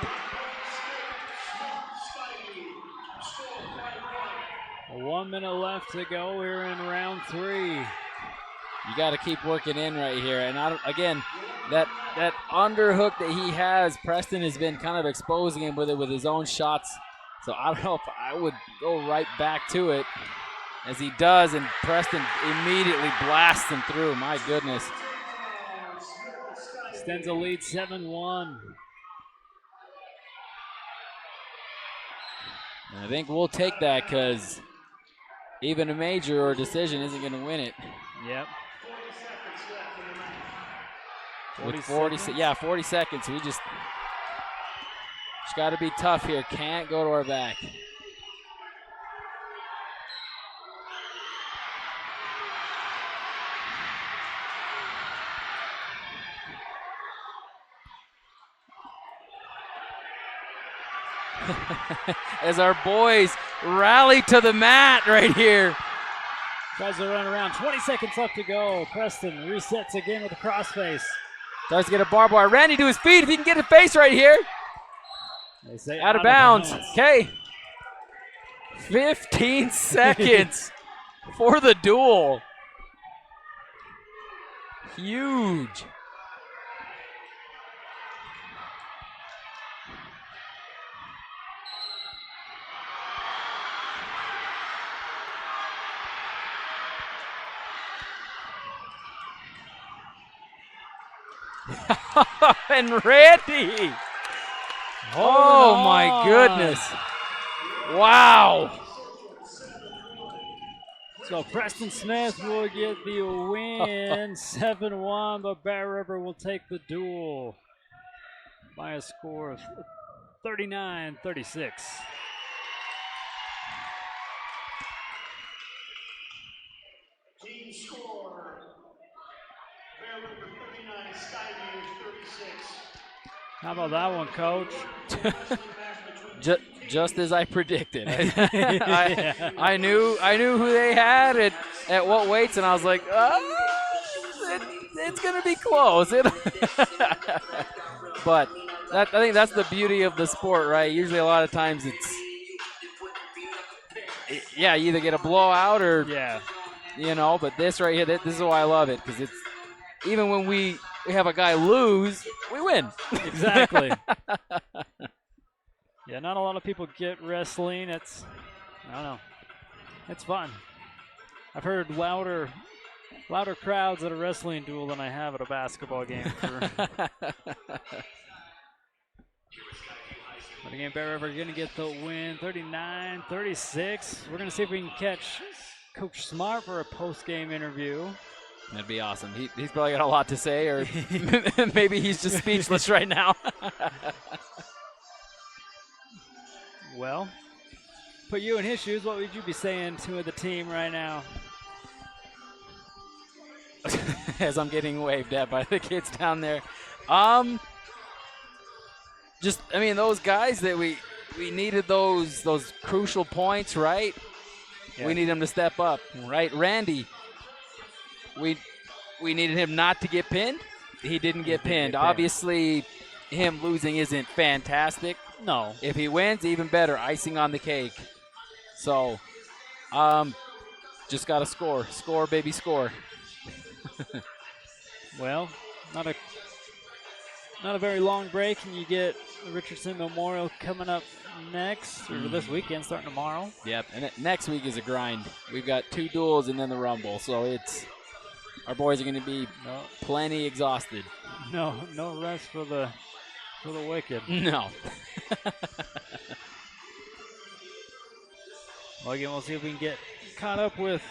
1 minute left to go. We're in round 3. You got to keep working in right here. And again, that underhook that he has, Preston has been kind of exposing him with it with his own shots. So I don't know if I would go right back to it as he does, and Preston immediately blasts him through. My goodness. Extends a lead 7-1. And I think we'll take that because even a major or a decision isn't going to win it. Yep. With 40 seconds. We just got to be tough here. Can't go to our back. As our boys rally to the mat right here. Tries to run around. 20 seconds left to go. Preston resets again with a crossface. Tries to get a barbed wire. Randy to his feet if he can get a face right here. They say Out of bounds. Okay. 15 seconds for the duel. Huge. And Randy. Oh my goodness. Wow. So Preston Smith will get the win, 7-1, but Bear River will take the duel by a score of 39-36. Team score, Bear River 39, Skyview 36. How about that one, Coach? Just as I predicted. I knew who they had at what weights, and I was like, it's going to be close. But I think that's the beauty of the sport, right? Usually a lot of times you either get a blowout or, but this right here, this is why I love it, because it's even when we have a guy lose, we win. Exactly. Yeah, not a lot of people get wrestling. I don't know. It's fun. I've heard louder crowds at a wrestling duel than I have at a basketball game. But again, Bear River going to get the win, 39-36. We're going to see if we can catch Coach Smart for a post-game interview. That'd be awesome. He's probably got a lot to say, or maybe he's just speechless right now. Well, put you in his shoes, what would you be saying to the team right now? As I'm getting waved at by the kids down there. Those guys that we needed those crucial points, right? Yeah. We need them to step up, right? Randy, we needed him not to get pinned. He didn't get pinned. Obviously, him losing isn't fantastic. No. If he wins, even better. Icing on the cake. So, just got to score. Score, baby, score. Well, not a very long break, and you get the Richardson Memorial coming up next, or this weekend, starting tomorrow. Yep, and next week is a grind. We've got 2 duels and then the Rumble, so it's our boys are going to be No, plenty exhausted. no rest for the wicked. No. Well, again, we'll see if we can get caught up with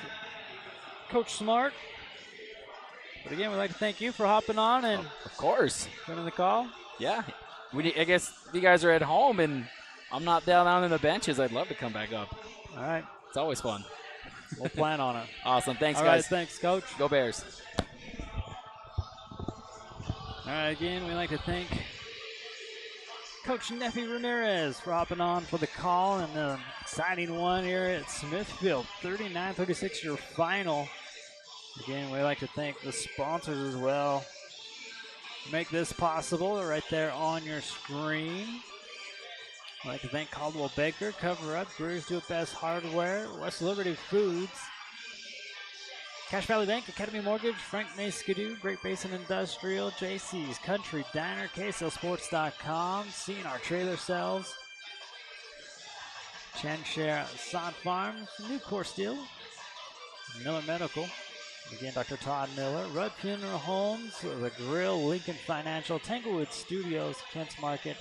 Coach Smart. But again, we'd like to thank you for hopping on and Of course. joining the call. Yeah. I guess if you guys are at home and I'm not down on the benches, I'd love to come back up. All right, It's always fun. we'll plan on it. Awesome. Thanks, All right, guys. thanks, Coach. Go Bears. All right, again, we'd like to thank Coach Neffy Ramirez for hopping on for the call, and an exciting one here at Smithfield. 39-36 your final. Again, we'd like to thank the sponsors as well. Make this possible. They're right there on your screen. I'd like to thank Caldwell Baker, Cover Up, Brewers Do It Best Hardware, West Liberty Foods, Cache Valley Bank, Academy Mortgage, Frank May Skidoo, Great Basin Industrial, JC's Country Diner, KSLSports.com, CNR Trailer Sales, Chanshare Sod Farms, New Core Steel, Miller Medical, again Dr. Todd Miller, Rudd Funeral Homes, The Grill, Lincoln Financial, Tanglewood Studios, Kent's Market,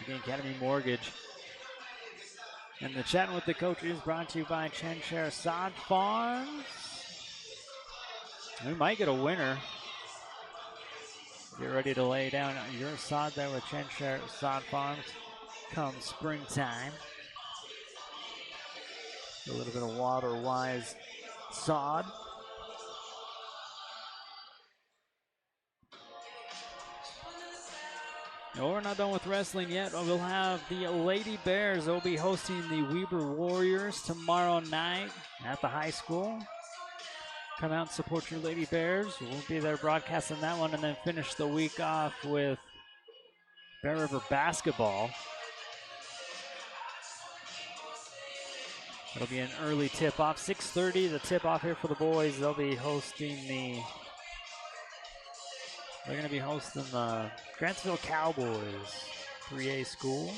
again Academy Mortgage. And the Chatting with the Coach is brought to you by Chanshare Sod Farms. We might get a winner. Get ready to lay down your sod there with Chanshare Sod Farms come springtime. A little bit of water-wise sod. No, we're not done with wrestling yet. We'll have the Lady Bears. They'll be hosting the Weber Warriors tomorrow night at the high school. Come out and support your Lady Bears. We'll be there broadcasting that one and then finish the week off with Bear River basketball. It'll be an early tip-off, 6:30. The tip-off here for the boys. They'll be hosting They're going to be hosting the Grantsville Cowboys 3A school.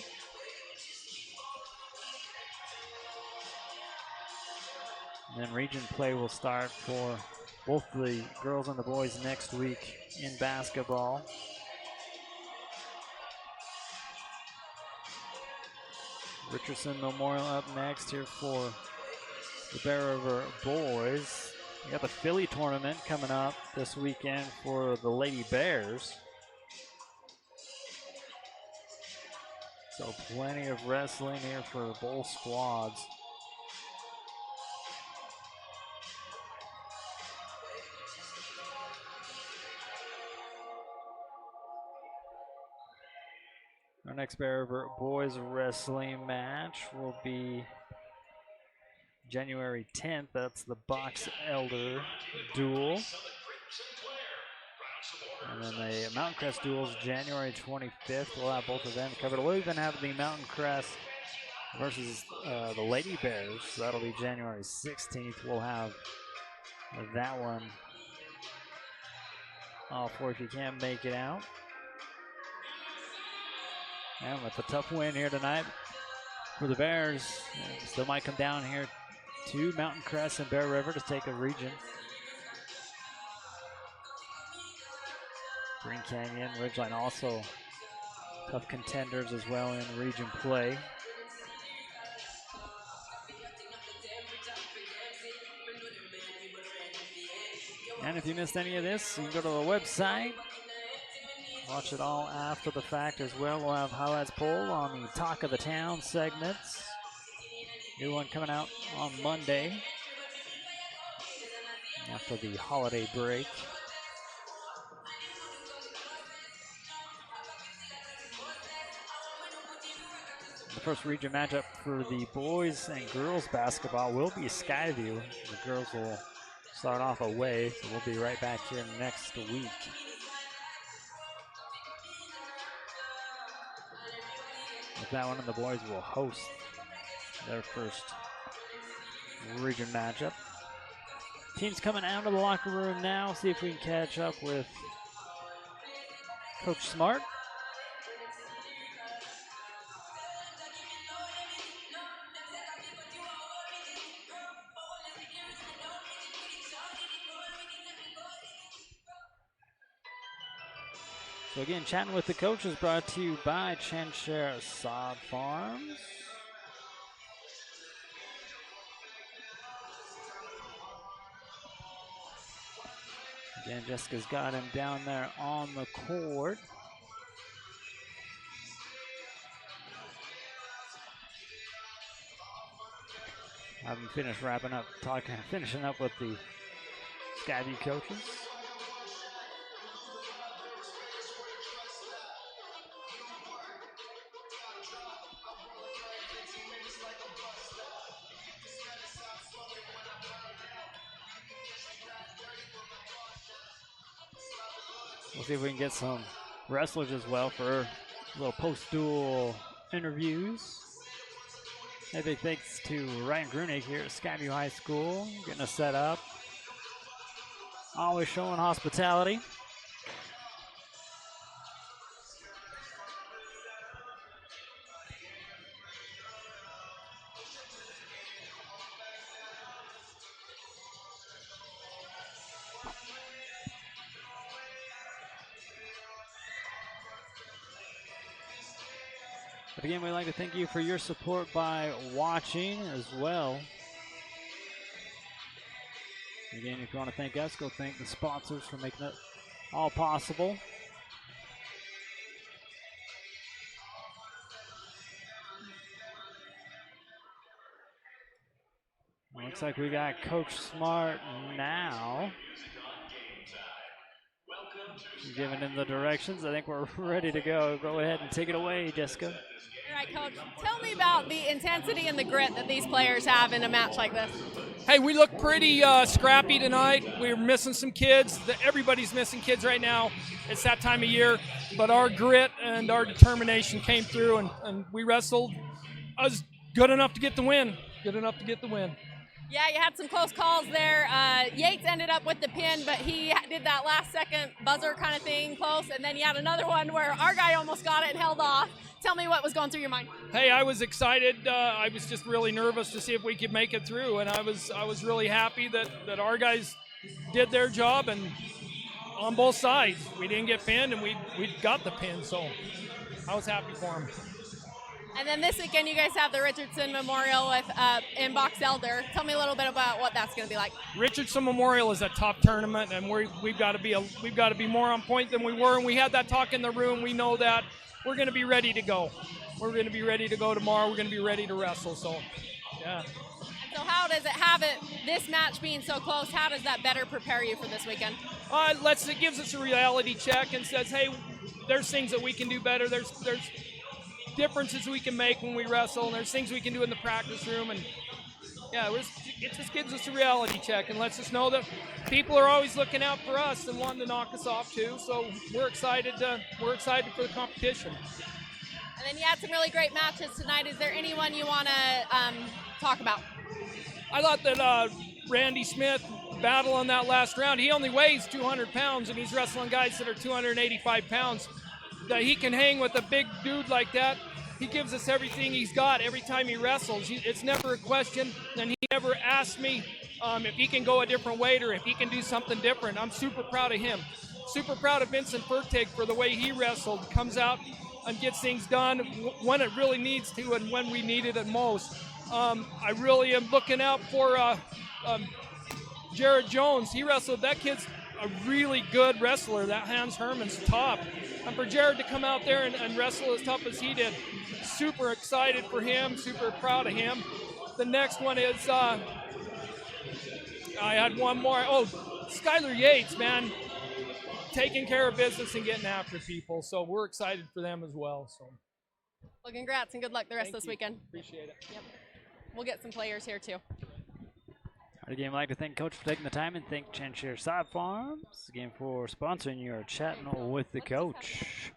And then region play will start for both the girls and the boys next week in basketball. Richardson Memorial up next here for the Bear River boys. We got the Philly tournament coming up this weekend for the Lady Bears. So plenty of wrestling here for both squads. Our next Bear River boys wrestling match will be January 10th. That's the Box Elder duel. And then the Mountain Crest duels January 25th. We'll have both of them covered. We'll even have the Mountain Crest versus the Lady Bears. So that'll be January 16th. We'll have that one all for if you can't make it out. And with a tough win here tonight for the Bears, still might come down here to Mountain Crest and Bear River to take a region. Green Canyon, Ridgeline also tough contenders as well in region play. And if you missed any of this, you can go to the website. Watch it all after the fact as well. We'll have highlights poll on the Talk of the Town segments. New one coming out on Monday after the holiday break. The first region matchup for the boys and girls basketball will be Skyview. The girls will start off away, so we'll be right back here next week. With that one, and the boys will host their first region matchup. Teams coming out of the locker room now. See if we can catch up with Coach Smart. So again, chatting with the coaches brought to you by Chanshire Sod Farms. Again, Jessica's got him down there on the court. Haven't finished finishing up with the Skyview coaches. We'll see if we can get some wrestlers as well for little post-duel interviews. A big thanks to Ryan Grunig here at Skyview High School, getting us set up. Always showing hospitality. But again, we'd like to thank you for your support by watching as well. Again, if you want to thank us, go thank the sponsors for making it all possible. Looks like we got Coach Smart now. Giving him the directions. I think we're ready to go. Go ahead and take it away, Jessica. All right, Coach. Tell me about the intensity and the grit that these players have in a match like this. Hey, we look pretty scrappy tonight. We're missing some kids. Everybody's missing kids right now. It's that time of year. But our grit and our determination came through, and we wrestled. I was good enough to get the win. Good enough to get the win. Yeah, you had some close calls there. Yates ended up with the pin, but he did that last-second buzzer kind of thing close, and then you had another one where our guy almost got it and held off. Tell me what was going through your mind. Hey, I was excited. I was just really nervous to see if we could make it through, and I was really happy that our guys did their job, and on both sides. We didn't get pinned, and we got the pin, so I was happy for them. And then this weekend, you guys have the Richardson Memorial with in Box Elder. Tell me a little bit about what that's going to be like. Richardson Memorial is a tough tournament, and we've got to be more on point than we were. And we had that talk in the room. We know that we're going to be ready to go. We're going to be ready to go tomorrow. We're going to be ready to wrestle. So, yeah. So how does it have it? This match being so close, how does that better prepare you for this weekend? It gives us a reality check and says, hey, there's things that we can do better. There's differences we can make when we wrestle, and there's things we can do in the practice room, and yeah, it just gives us a reality check and lets us know that people are always looking out for us and wanting to knock us off too. So we're excited for the competition. And then you had some really great matches tonight. Is there anyone you want to talk about? I thought that Randy Smith battled on that last round. He only weighs 200 pounds, and he's wrestling guys that are 285 pounds. That he can hang with a big dude like that. He gives us everything he's got every time he wrestles. It's never a question, and he never asked me if he can go a different weight or if he can do something different. I'm super proud of him. Super proud of Vincent Fertig for the way he wrestled. Comes out and gets things done when it really needs to and when we need it at most. I really am looking out for Jared Jones. He wrestled. That kid's a really good wrestler. That Hans Herman's top. And for Jared to come out there and wrestle as tough as he did, super excited for him, super proud of him. The next one is, I had one more. Oh, Skylar Yates, man, taking care of business and getting after people. So we're excited for them as well. So, well, congrats and good luck the rest of this weekend. Appreciate it. Yep. We'll get some players here too. Again, I'd like to thank Coach for taking the time and thank Chanshire Sod Farms again for sponsoring your Chatting with the Coach.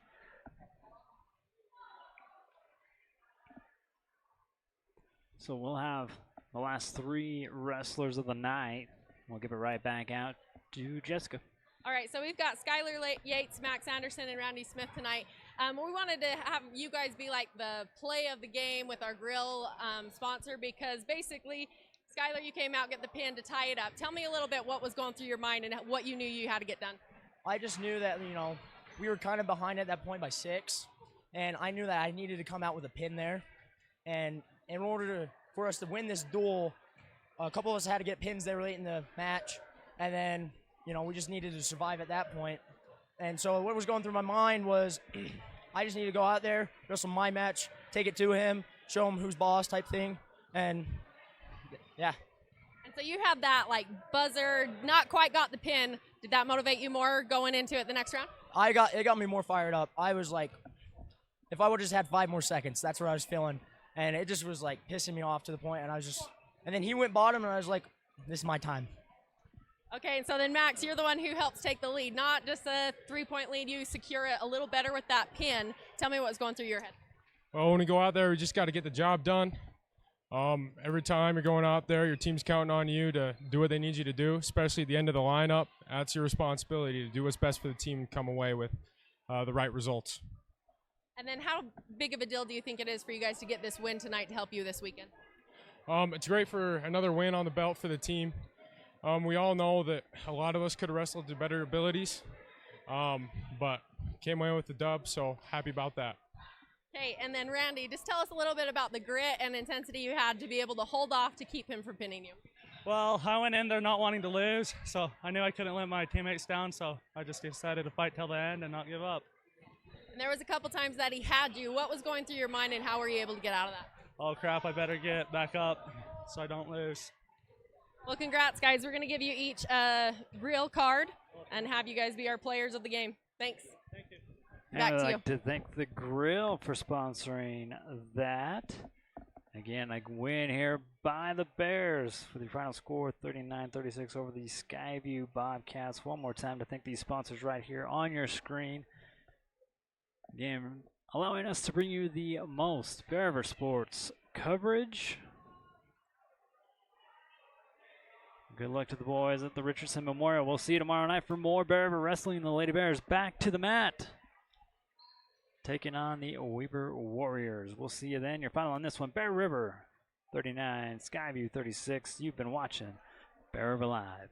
So we'll have the last three wrestlers of the night. We'll give it right back out to Jessica. All right, so we've got Skylar Yates, Max Anderson, and Randy Smith tonight. We wanted to have you guys be like the play of the game with our grill sponsor because basically, Skylar, you came out, get the pin to tie it up. Tell me a little bit what was going through your mind and what you knew you had to get done. I just knew that, we were kind of behind at that point by 6, and I knew that I needed to come out with a pin there. And in order for us to win this duel, a couple of us had to get pins there late in the match, and then, you know, we just needed to survive at that point. And so what was going through my mind was I just need to go out there, wrestle my match, take it to him, show him who's boss type thing, and yeah. And so you had that like buzzer, not quite got the pin. Did that motivate you more going into it the next round? It got me more fired up. I was like, if I would have just had 5 more seconds, that's what I was feeling. And it just was like pissing me off to the point, and I was just, and then he went bottom, and I was like, this is my time. Okay, and so then Max, you're the one who helps take the lead, not just a 3-point lead. You secure it a little better with that pin. Tell me what's going through your head. Well, when you go out there, we just got to get the job done. Every time you're going out there, your team's counting on you to do what they need you to do, especially at the end of the lineup. That's your responsibility to do what's best for the team and come away with the right results. And then how big of a deal do you think it is for you guys to get this win tonight to help you this weekend? It's great for another win on the belt for the team. We all know that a lot of us could have wrestled to better abilities, but came away with the dub, so happy about that. Okay, and then Randy, just tell us a little bit about the grit and intensity you had to be able to hold off to keep him from pinning you. Well, I went in there not wanting to lose, so I knew I couldn't let my teammates down, so I just decided to fight till the end and not give up. And there was a couple times that he had you. What was going through your mind, and how were you able to get out of that? Oh crap, I better get back up so I don't lose. Well, congrats, guys. We're going to give you each a real card and have you guys be our players of the game. Thanks. Thank you. Back And to I'd you. like to thank the Grill for sponsoring that. Again, a win here by the Bears for the final score 39-36 over the Skyview Bobcats. One more time to thank these sponsors right here on your screen. Again, allowing us to bring you the most Bear River sports coverage. Good luck to the boys at the Richardson Memorial. We'll see you tomorrow night for more Bear River Wrestling. The Lady Bears back to the mat, taking on the Weber Warriors. We'll see you then. Your final on this one, Bear River 39, Skyview 36. You've been watching Bear River Live.